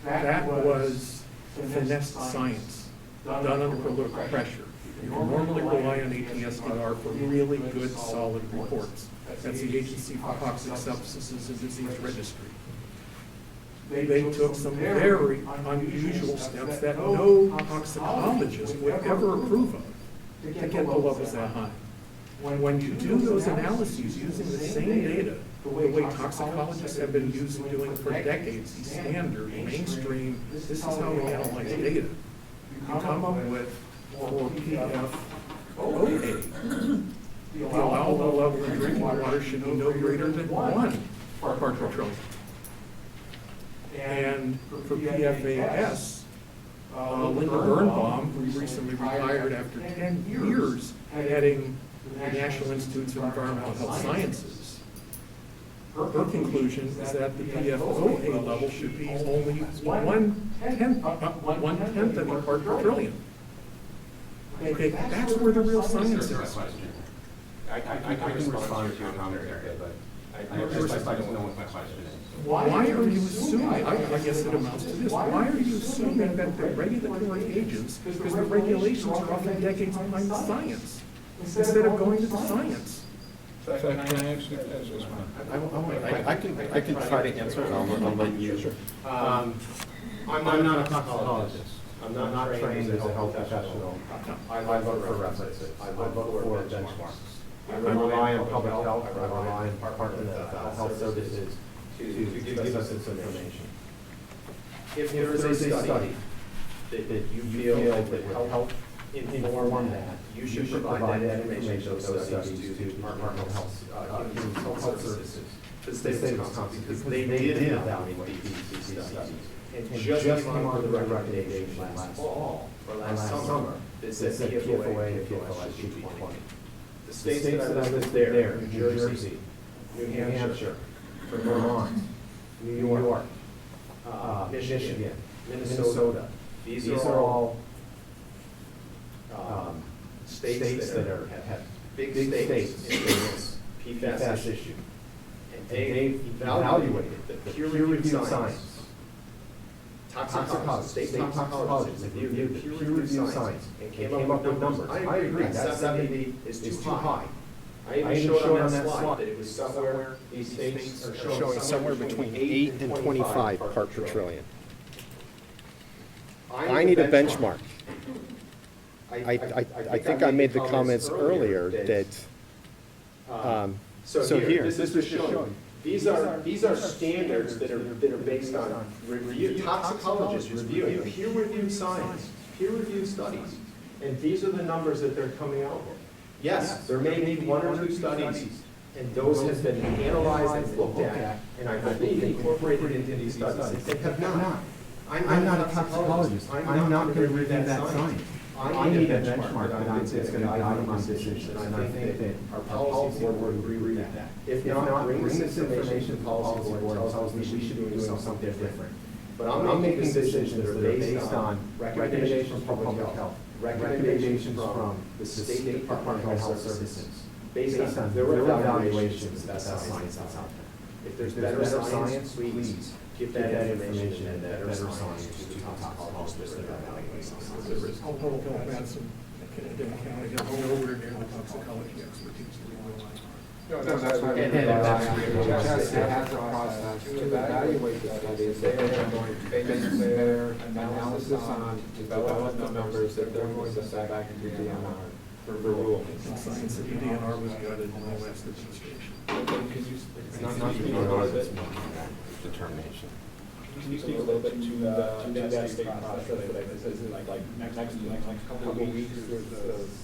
that was finessed science done under political pressure. You normally rely on ATSDR for really good, solid reports. That's the Agency for Toxic Substances and Disease Registry. They took some very unusual steps that no toxicologist would ever approve of to get the levels that high. When you do those analyses using the same data, the way toxicologists have been doing for decades, the standard, mainstream, this is how we analyze data. You come up with, for PFOA, the allowable level in drinking water should be no greater than 1 part per trillion. And for PFAS, Linda Birnbaum, who recently retired after 10 years heading the National Institutes of Environmental Health Sciences, her conclusion is that the PFOA level should be only 1/10 of a part per trillion. Okay, that's where the real science is. I can respond to your comment there, but I just like to know what my question is. Why are you assuming, I guess it amounts to this, why are you assuming that the regulatory agents, because the regulations are often decades behind the science, instead of going to the science? So can I actually answer this one? I can try to answer it, I'll let you. Sure. I'm not a toxicologist. I'm not trained as a health professional. I look for references. I look for benchmarks. I rely on public health, I rely on Department of Health Services to give us this information. If there is a study that you feel that would help inform that, you should provide that information, those studies to Department of Health Services, to the state of Wisconsin, because they did evaluate these studies. And just came on the recommendation last fall, or last summer, that said PFOA and PFOS should be 20. The states that I listed there, New Jersey, New Hampshire, Vermont, New York, Michigan, Minnesota, these are all states that have big states in this PFAS issue. And they've evaluated the peer-reviewed science. Toxicologists, state toxicologists reviewed the peer-reviewed science and came up with numbers. I agree, that 70 is too high. I even showed on that slide that it was somewhere, these states are showing somewhere between 8 and 25 part per trillion. I need a benchmark. I think I made the comments earlier that, so here, this is showing. These are standards that are based on review, toxicologists reviewing peer-reviewed science, peer-reviewed studies. And these are the numbers that they're coming out with. Yes, there may be 1 or 2 studies, and those have been analyzed and looked at, and I believe incorporated into these studies. They have not. I'm not a toxicologist. I'm not going to review that science. I need a benchmark that's going to guide my decisions, and I think that our policy board would agree with that. If not, bring this information to policy board and tell us we should be doing something different. But I'm making decisions that are based on recommendations from public health, recommendations from the State Department of Health Services, based on their evaluations of that science that's out there. If there's better science, please give that information and better science to toxicologists that are evaluating science. I'll hold Madison, academic county, nowhere near the toxicology expertise that we rely on. No, that's why we have the process to evaluate the studies. They are going to base their analysis on, develop the numbers that they're going to send back to DNR for rule. And science at DNR was gutted in the last administration. It's not DNR that's making that determination. Can you speak a little bit to that state process? Is it like next couple of weeks? There's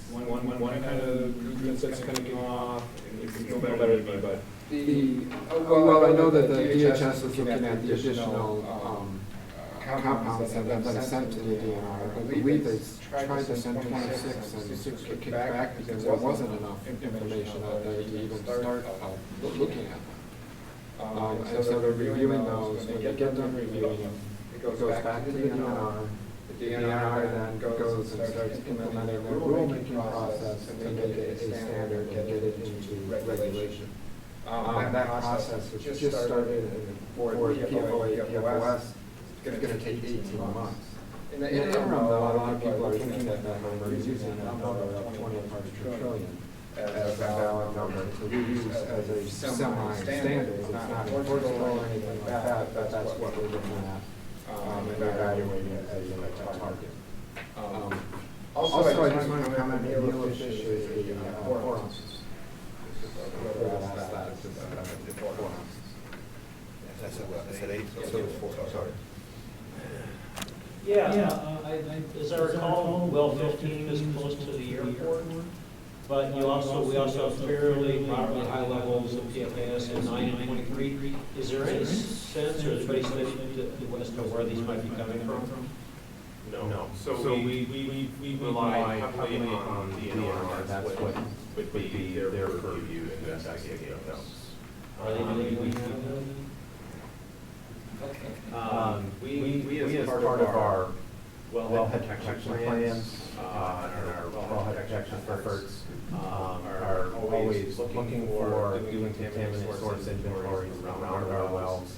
one kind of group that's kind of getting off. You know better than me, but Well, I know that the DHS is looking at the additional compounds that have been sent to the DNR. I believe they tried to send 26 and 6 were kicked back because there wasn't enough information out there to even start looking at them. And so they're reviewing those. When they get done reviewing them, it goes back to the DNR. The DNR then goes and starts implementing their rulemaking process to make it a standard and get it into regulation. That process, which just started for PFOA, PFOS, it's going to take 18 months. In the interim, though, a lot of people are looking at that number, using that number of 20 parts per trillion as a valid number to use as a semi-standard. It's not enforceable or anything like that, but that's what we're looking at and evaluating as a target. Also, I just want to comment, the meal of fish is the 4 ounces. That's at 8, so it's 4, sorry. As I recall, well 15 is close to the airport, but we also have fairly moderately high levels of PFAS at 9 and 23. Is there any sense or anybody study as to where these might be coming from? No. So we rely heavily on DNR. That's what would be their purview to investigate those. Are they doing We as part of our wellhead protection plans and our wellhead protection efforts are always always looking for doing contaminant source inventories around our wells.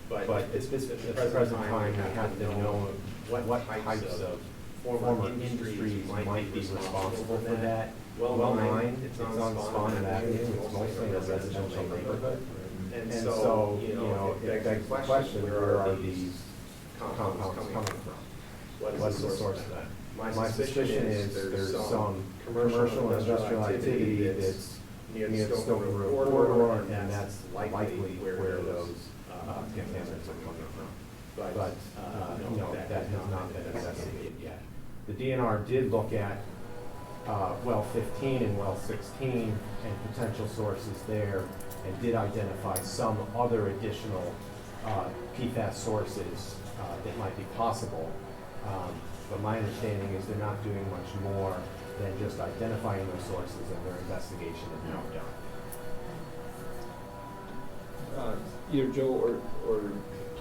But at the present time, we have to know what types of former industries might be responsible for that. Well 9, it's on Sponhead Avenue, it's mostly a residential neighborhood. And so, it begs the question, where are these compounds coming from? What is the source of that? My suspicion is there's some commercial and industrial activity that's near the Stone River corridor, and that's likely where those contaminants are coming from. But that has not been investigated yet. The DNR did look at well 15 and well 16 and potential sources there, and did identify some other additional PFAS sources that might be possible. But my understanding is they're not doing much more than just identifying those sources, and their investigation is now done. Either Joe or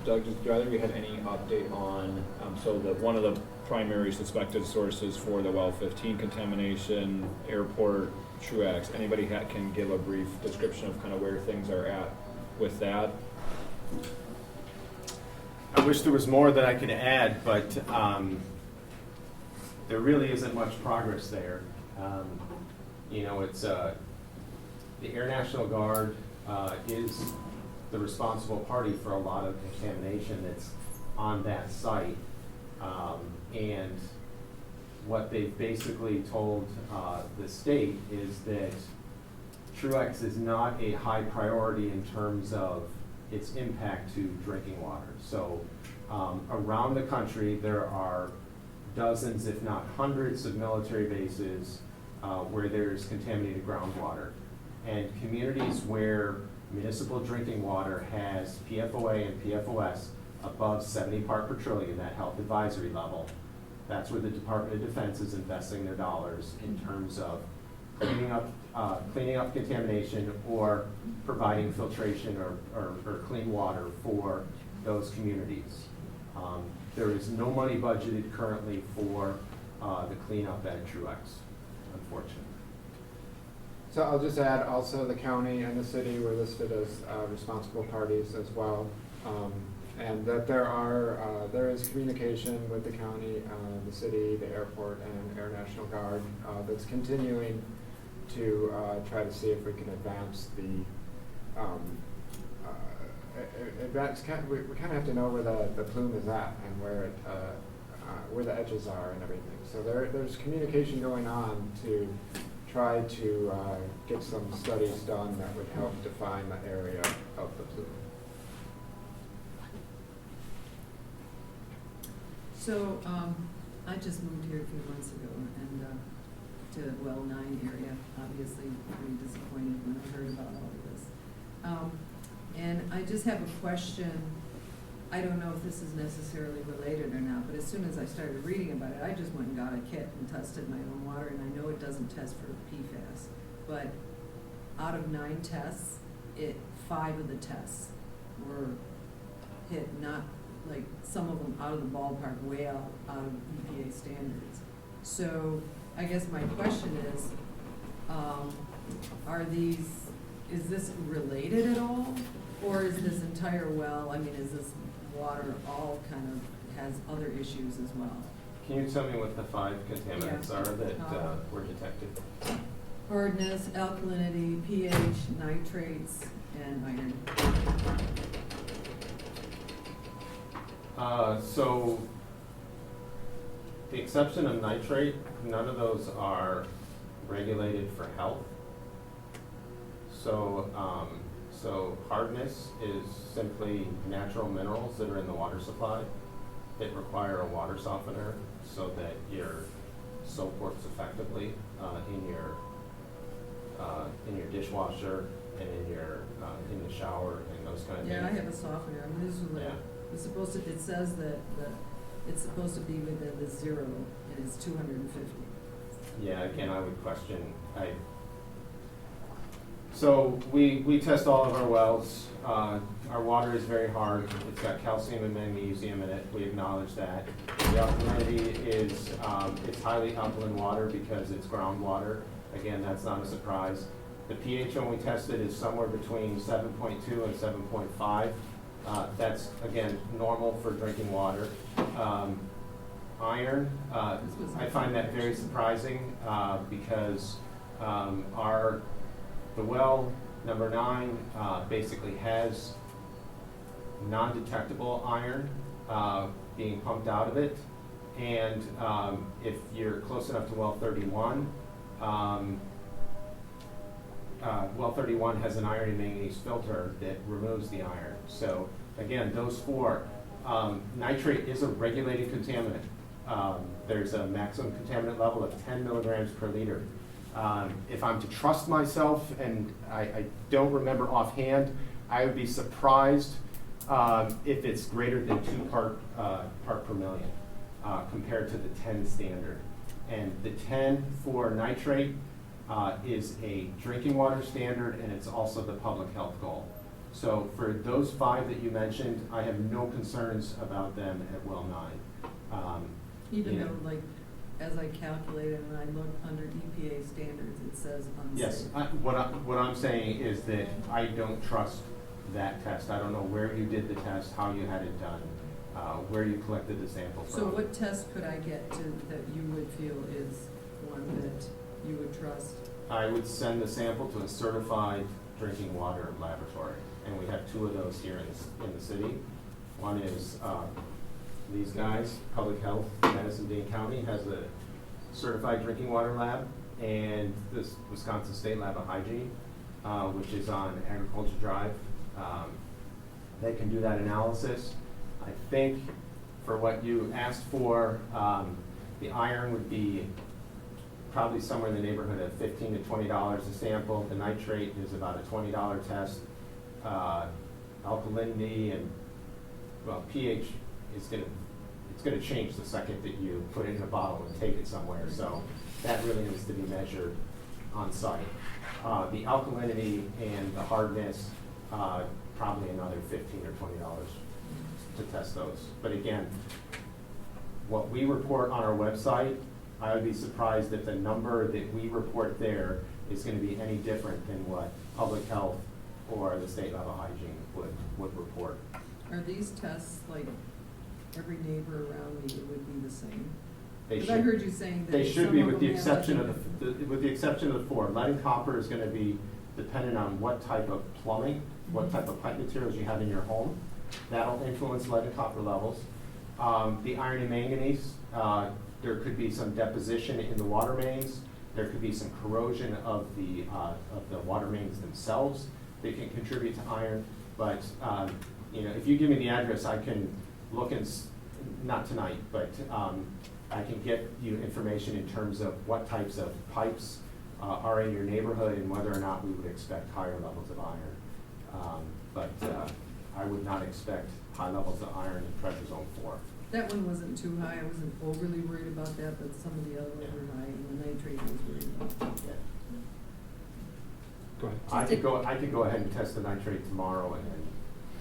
Doug, do either of you have any update on, so that one of the primary suspected sources for the well 15 contamination, airport, Truax, anybody can give a brief description of kind of where things are at with that? I wish there was more that I could add, but there really isn't much progress there. It's the Air National Guard is the responsible party for a lot of contamination that's on that site. And what they've basically told the state is that Truax is not a high priority in terms of its impact to drinking water. So around the country, there are dozens, if not hundreds, of military bases where there's contaminated groundwater. And communities where municipal drinking water has PFOA and PFOS above 70 part per trillion, that health advisory level, that's where the Department of Defense is investing their dollars in terms of cleaning up contamination or providing filtration or clean water for those communities. There is no money budgeted currently for the cleanup at Truax, unfortunately. So I'll just add also the county and the city were listed as responsible parties as well. And that there is communication with the county, the city, the airport, and Air National Guard that's continuing to try to see if we can advance the we kind of have to know where the plume is at and where the edges are and everything. So there's communication going on to try to get some studies done that would help define the area of the plume. So I just moved here a few months ago and to well 9 area, obviously pretty disappointed when I heard about all of this. And I just have a question. I don't know if this is necessarily related or not, but as soon as I started reading about it, I just went and got a kit and tested my own water, and I know it doesn't test for PFAS, but out of 9 tests, 5 of the tests were hit, not like some of them out of the ballpark, way out of EPA standards. So I guess my question is, is this related at all? Or is this entire well, is this water all kind of has other issues as well? Can you tell me what the 5 contaminants are that were detected? Hardness, alkalinity, pH, nitrates, and iron. So, the exception of nitrate, none of those are regulated for health. So hardness is simply natural minerals that are in the water supply that require a water softener so that your soap works effectively in your dishwasher and in the shower and those kind of things. Yeah, I have a softener. This is it's supposed to. It says that it's supposed to be within the 0, and it's 250. Yeah, again, I would question. So we test all of our wells. Our water is very hard. It's got calcium and magnesium in it. We acknowledge that. The alkalinity is it's highly alkaline water because it's groundwater. Again, that's not a surprise. The pH when we tested is somewhere between 7.2 and 7.5. That's, again, normal for drinking water. Iron, I find that very surprising because the well number 9 basically has non-detectable iron being pumped out of it. And if you're close enough to well 31, well 31 has an iron and manganese filter that removes the iron. So again, those 4. Nitrate is a regulated contaminant. There's a maximum contaminant level of 10 milligrams per liter. If I'm to trust myself, and I don't remember offhand, I would be surprised if it's greater than 2 part per million compared to the 10 standard. And the 10 for nitrate is a drinking water standard, and it's also the public health goal. So for those 5 that you mentioned, I have no concerns about them at well 9. Even Yeah. though, like, as I calculated and I look under EPA standards, it says unsafe. Yes, what I'm saying is that I don't trust that test. I don't know where you did the test, how you had it done, where you collected the sample from. So what test could I get to that you would feel is one that you would trust? I would send the sample to a certified drinking water laboratory, and we have 2 of those here in the city. One is these guys, Public Health, Madison-Dane County has a certified drinking water lab, and this Wisconsin State Lab of Hygiene, which is on Agriculture Drive. They can do that analysis. I think for what you asked for, the iron would be probably somewhere in the neighborhood of $15 to $20 a sample. The nitrate is about a $20 test. Alkalinity and, well, pH is gonna change the second that you put it in a bottle and take it somewhere. So that really needs to be measured on site. The alkalinity and the hardness, probably another $15 or $20 to test those. But again, what we report on our website, I would be surprised if the number that we report there is going to be any different than what public health or the state level hygiene would report. Are these tests, like, every neighbor around me would be the same? They Because I should- heard you saying that They should some be, of with the them have exception like of with the exception of the 4. Lead and copper is going to be dependent on what type of plumbing, what type of pipe materials you have in your home. That'll influence lead and copper levels. The iron and manganese, there could be some deposition in the water mains. There could be some corrosion of the water mains themselves that can contribute to iron. But if you give me the address, I can look and not tonight, but I can get you information in terms of what types of pipes are in your neighborhood and whether or not we would expect higher levels of iron. But I would not expect high levels of iron in pressure zone 4. That one wasn't too high, I wasn't overly worried about that, but some of the other ones were high, and the nitrate I was worried about. Yeah. Go ahead. I could go ahead and test the nitrate tomorrow and then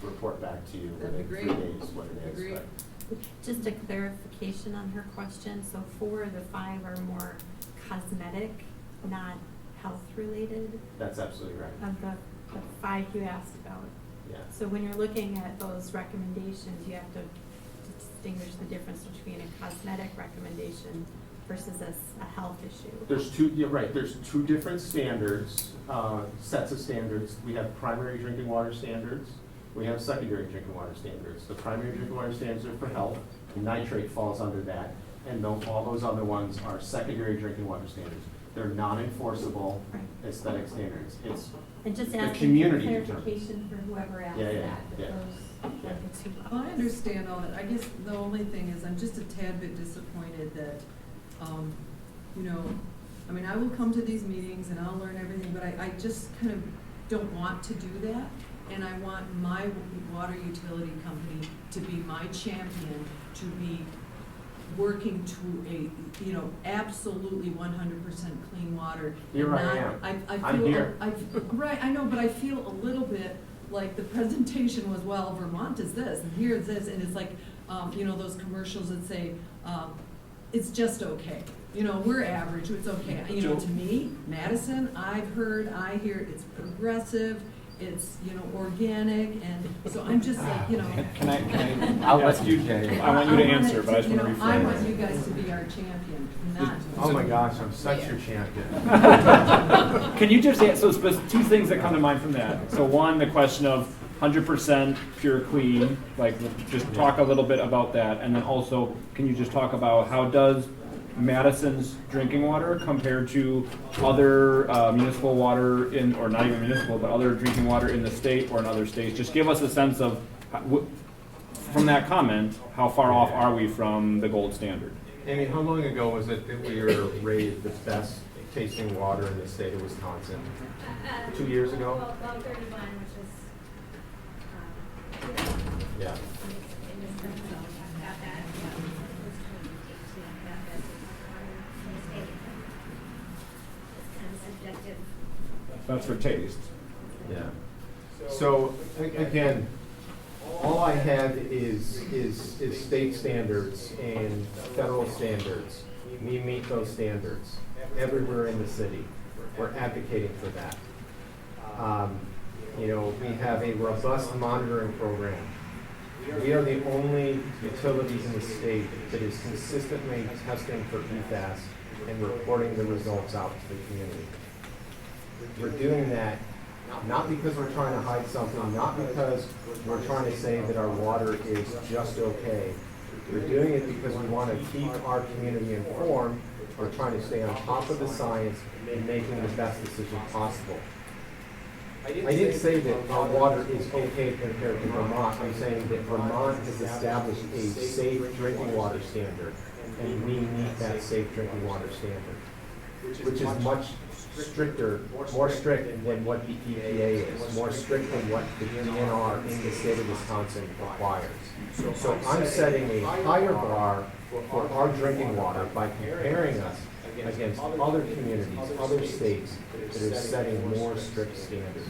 report back to you That'd be within 3 great. days what it That'd is. be great. but- Just a clarification on her question, so 4 of the 5 are more cosmetic, not health-related, That's absolutely right. of the 5 you asked about. Yeah. So when you're looking at those recommendations, you have to distinguish the difference between a cosmetic recommendation versus a health issue. There's 2, you're right, there's 2 different standards, sets of standards. We have primary drinking water standards. We have secondary drinking water standards. The primary drinking water standards are for health. Nitrate falls under that. And all those other ones are secondary drinking water standards. They're non-enforceable Right. aesthetic standards. It's And just the asking for community determines. clarification for whoever asked Yeah, that, yeah, that yeah. those are the 2 Well, I understand all that. I guess the only thing is I'm just a tad bit disappointed that, I mean, I will come to these meetings and I'll learn everything, but I just kind of don't want to do that. And I want my water utility company to be my champion, to be working to absolutely 100% clean water. Here I And am. I I'm feel, here. Right, I know, but I feel a little bit like the presentation was, well, Vermont is this, and here is this, and it's like, those commercials that say, it's just okay. You know, we're average, it's okay. You know, to me, Madison, I hear it's progressive, it's, you know, organic, and so I'm just like, you know. Can I, I'll ask you, I want you to answer, but I just want to You know, I rephrase. want you guys to be our champion, not. Oh my gosh, I'm such your champion. Can you just, so two things that come to mind from that. So one, the question of 100% pure clean, like just talk a little bit about that. And then also, can you just talk about how does Madison's drinking water compared to other municipal water in, or not even municipal, but other drinking water in the state or in other states? Just give us a sense of, from that comment, how far off are we from the gold standard? Amy, how long ago was it that we were rated the best tasting water in the state of Wisconsin? 2 years ago? Well, 31, which was, Yeah. That's for taste. Yeah. So, again, all I have is state standards and federal standards. We meet those standards everywhere in the city. We're advocating for that. You know, we have a robust monitoring program. We are the only utilities in the state that is consistently testing for PFAS and reporting the results out to the community. We're doing that not because we're trying to hide something, not because we're trying to say that our water is just okay. We're doing it because we want to keep our community informed. We're trying to stay on top of the science and making the best decision possible. I didn't say that our water is okay compared to Vermont. I'm saying that Vermont has established a safe drinking water standard, and we meet that safe drinking water standard, which is much stricter, more strict than what the EPA is, more strict than what the DNR in the state of Wisconsin requires. So I'm setting a higher bar for our drinking water by comparing us against other communities, other states that are setting more strict standards.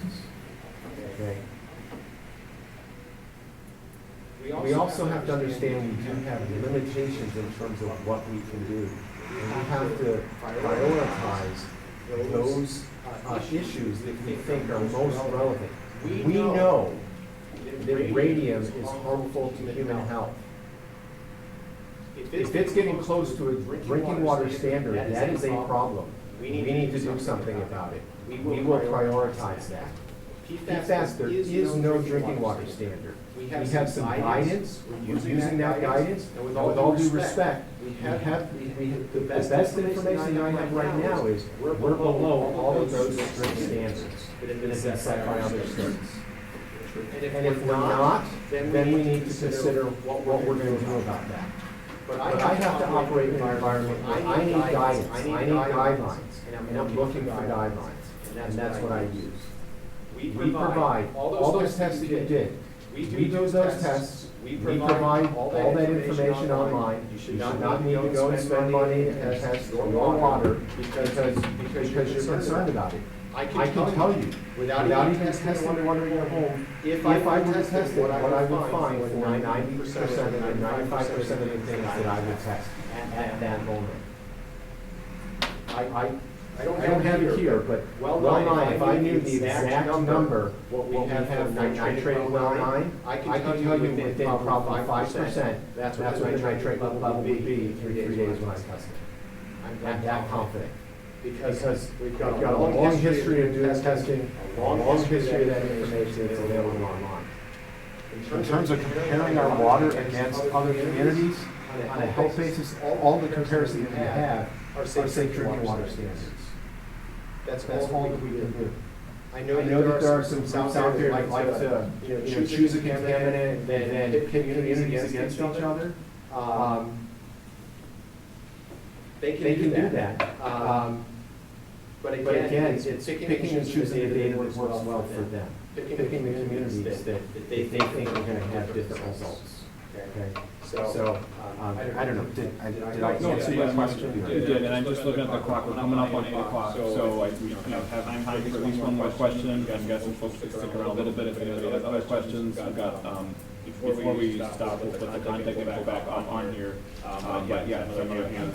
Okay? We also have to understand we do have limitations in terms of what we can do. And we have to prioritize those issues that we think are most relevant. We know that radium is harmful to human health. If it's getting close to a drinking water standard, that is a problem. We need to do something about it. We will prioritize that. PFAS, there is no drinking water standard. We have some guidance, we're using that guidance, and with all due respect, the best information I have right now is we're below all of those strict standards that have been set by other states. And if we're not, then we need to consider what we're going to do about that. But I have to operate in an environment where I need guidance, I need guidelines, and I'm looking for guidelines, and that's what I use. We provide all those tests that you did. We do those tests. We provide all that information online. You should not need to go and spend money to test your water because you're concerned about it. I can tell you, without even testing water in your home, if I were to test it, what I would find for 90% and 95% of the things that I would test at that moment. I don't have it here, but well 9, if I knew the exact number, what we have for nitrate well 9, I can tell you within probably 5%, that's what the nitrate level would be 3 days when I test it. I'm that confident. Because we've got a long history of doing testing, a long history of that information that's available online. In terms of comparing our water against other communities, on a health basis, all the comparisons that we have are safe drinking water standards. That's all that we can do. I know that there are some groups out there that like to choose a contaminant and then pit communities against each other. They can do that. But again, it's picking and choosing the data that works well for them. Picking the communities that they think are going to have different results. Okay. So I don't know. Did I answer your question? You did, and I'm just looking at the clock. We're coming up on 8 o'clock, so we have time for at least one more question. I've got some folks to stick around a little bit if anybody has other questions. I've got before we stop, we'll put the contact info back on here. But yeah, so you have.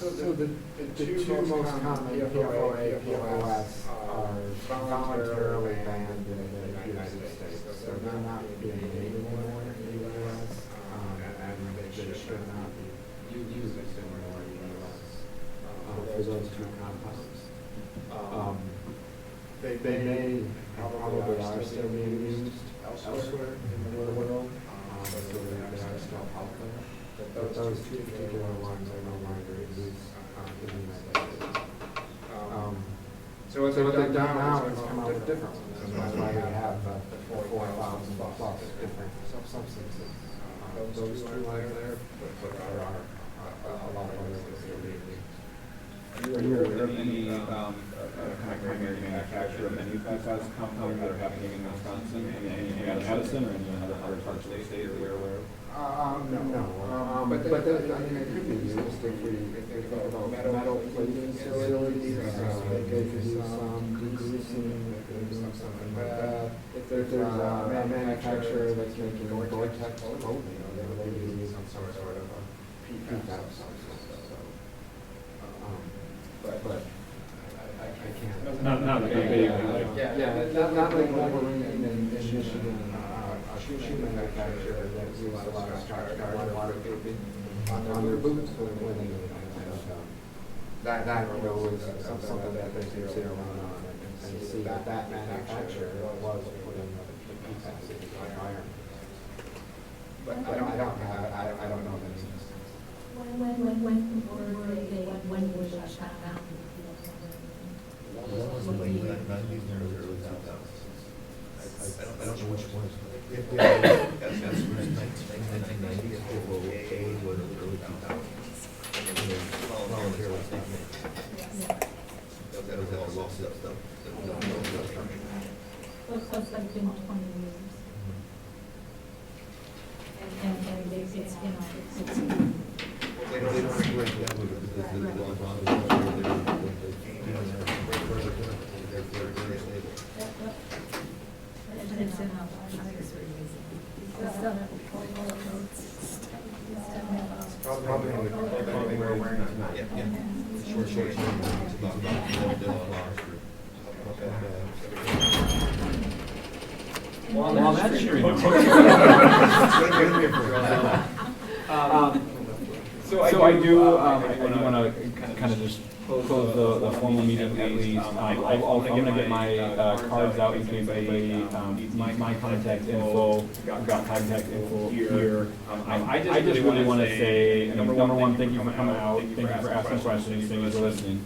So the two most common PFOA, PFOS are voluntarily banned in the United States. So they're not being made anymore in the U.S. And they should not be used anymore in the U.S. For those two compounds. They may probably are still being used elsewhere in the world, so they are still out there. But those two particular ones are no longer in use in the United States. So what they've done now is come out with different ones. That's why we have the 4,000 plus different substances. Those two are there, but there are a lot of others that are being used. Are you aware of any kind of primary manufacturer of any PFAS compounds that are happening in Wisconsin? Anything out of Madison or any other parts of the state that we're aware of? No. But I mean, it could be used if we think about metal plating facilities. They could use some degreasing, they could use something like that. If there's a manufacturer that's making Gore-Tex clothing, they would be using some sort of a PFAS substance. But I can't. Not big. Not like Wolverine in Michigan, a shoe manufacturer that uses a lot of scotch guard and waterproofing on their boots when they that was something that they could zero in on and see that manufacturer was putting the PFAS in the environment. But I don't know the names. When was that shut down? That was in the late 90s and early 2000s. I don't know which ones. That's 1990, PFOA was early 2000s. And then volunteer was not made. That was all lawsuit stuff. It's like been 20 years. And it's, you know, it's. They don't regulate that because the laws they're very stable. It's in our Probably we're wearing tonight. Yeah. Short. It's about Well, on that cheery note. So I do want to kind of just close the formal meeting at least. I'm going to get my cards out in case anybody needs my contact info. I've got contact info here. I just really want to say, number one, thank you for coming out. Thank you for asking questions. Thank you for listening.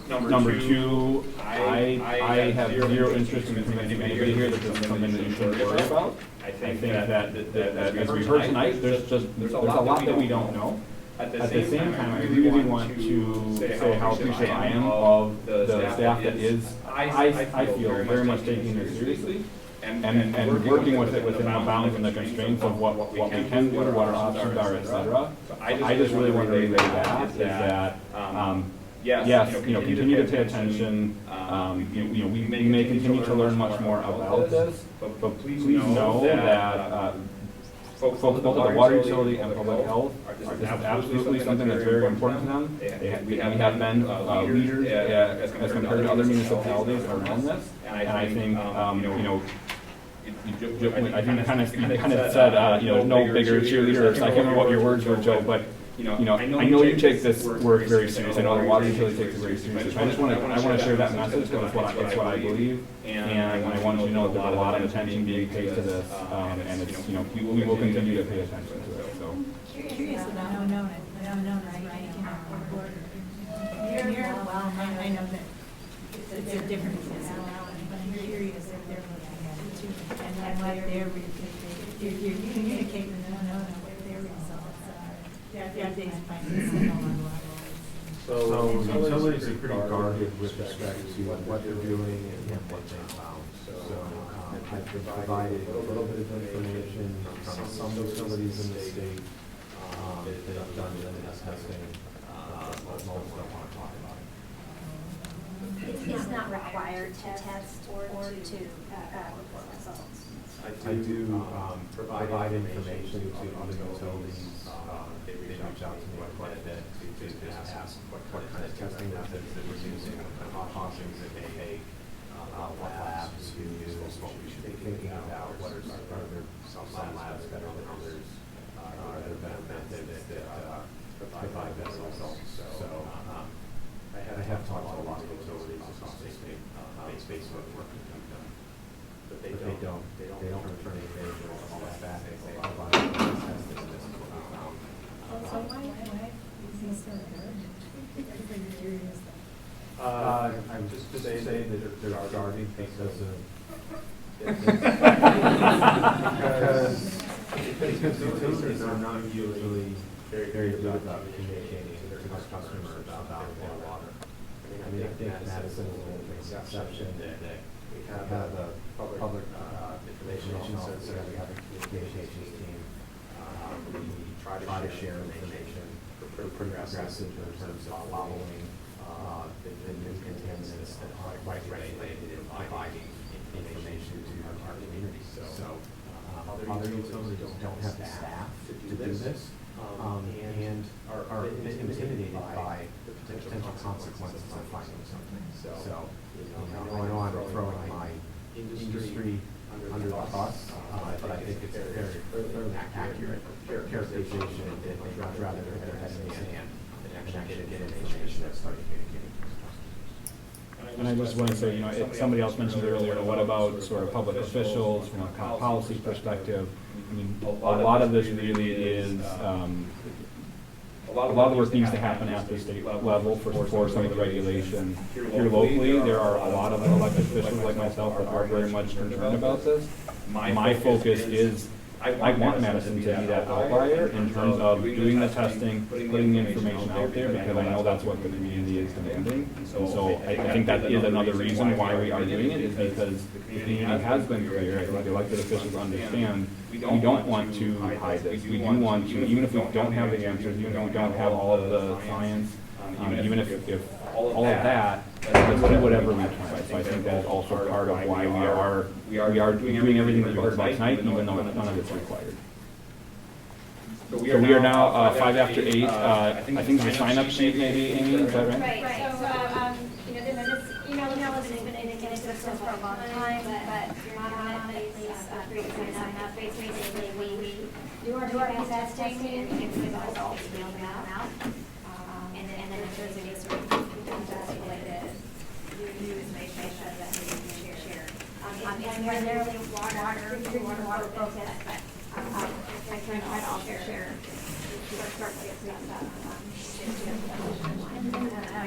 Number two, I have zero interest in convincing anybody here that this is something that you shouldn't worry about. I think that as we heard tonight, there's a lot that we don't know. At the same time, I really want to say how appreciative I am of the staff that is, I feel, very much taking this seriously and working with it within the bounds and the constraints of what we can do, what our options are, et cetera. So I just really want to relay that, is that, yes, continue to pay attention. We may continue to learn much more about this, but please know that folks both at the water utility and public health, this is absolutely something that's very important to them. We have been leaders as compared to other municipalities around this, and I think I think kind of said no bigger cheerleader. I can't remember what your words were, Joe, but I know you take this work very seriously. I know the water utility takes it very seriously. So I want to share that message because it's what I believe, and I want you to know that there's a lot of attention being paid to this, and it's we will continue to pay attention to it. So. Curious about right? Well, I know that it's a different personality, but I'm curious if they're looking at it too, and what they're you communicate with them, know what their results are. Yeah, they find this online. So utilities are pretty guarded with respect to what they're doing and what they found. So I've provided a little bit of information from some utilities in the state that have done this testing, but most don't want to talk about it. It's not required to test or to report results. I do provide information to other utilities. They reach out to me quite a bit to ask what kind of testing methods that we're using, what kind of cautions that they take, what labs we use, what we should be thinking about, what are there some labs better than others, are there better methods that provide better results. So I have talked to a lot of utilities across the state based on work that we've done. But they don't return any favor of all that back. They say, oh, a lot of testing, and this is what we found. So why is he so good? Everybody curious. I'm just saying that they're guarding because of because utilities are not usually very good about communicating to their customers about their water. I mean, I think Madison is an exception that we have a public information officer, we have a communications team. We try to share information. We're pretty aggressive in terms of following the new contaminants that are regulated and providing information to our community. So other utilities don't have the staff to do this and are intimidated by the potential consequences of finding something. So I know I'm throwing my industry under the bus, but I think it's a very fairly accurate characterization that they'd rather their head in the sand and actually get information and start communicating with customers. And I just want to say, if somebody else mentioned earlier, what about sort of public officials from a kind of policy perspective? I mean, a lot of this really is, a lot of the work needs to happen at the state level for some of the regulation. Here locally, there are a lot of elected officials like myself that are very much concerned about this. My focus is, I want Madison to be that outlier in terms of doing the testing, putting the information out there, because I know that's what the community is demanding. And so I think that is another reason why we are doing it, is because the community has been clear. I think the elected officials understand we don't want to hide this. We do want to, even if we don't have the answers, even if we don't have all of the science, even if all of that, let's do whatever we can. So I think that is also part of why we are doing everything that you heard about tonight, even though none of it's required. So we are now 5 after 8. I think the sign-up sheet maybe, Amy, is that right? Right, so, this email has been in existence for a long time, but if you're not on it, please sign up. Basically, we do our PFAS testing and give you the results, we mail them out. And then if there's any sort of PFAS-related news, make sure that we can share. It's primarily water focused, but I can try to also share.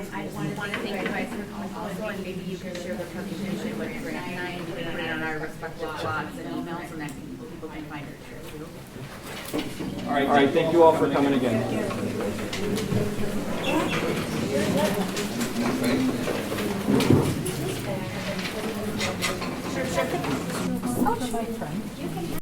I just want to thank you guys for coming also, and maybe you can share the presentation with Grant and I, and we put it on our respective blogs and emails, and then people can find it there too. All right, thank you all for coming again. My friend. You can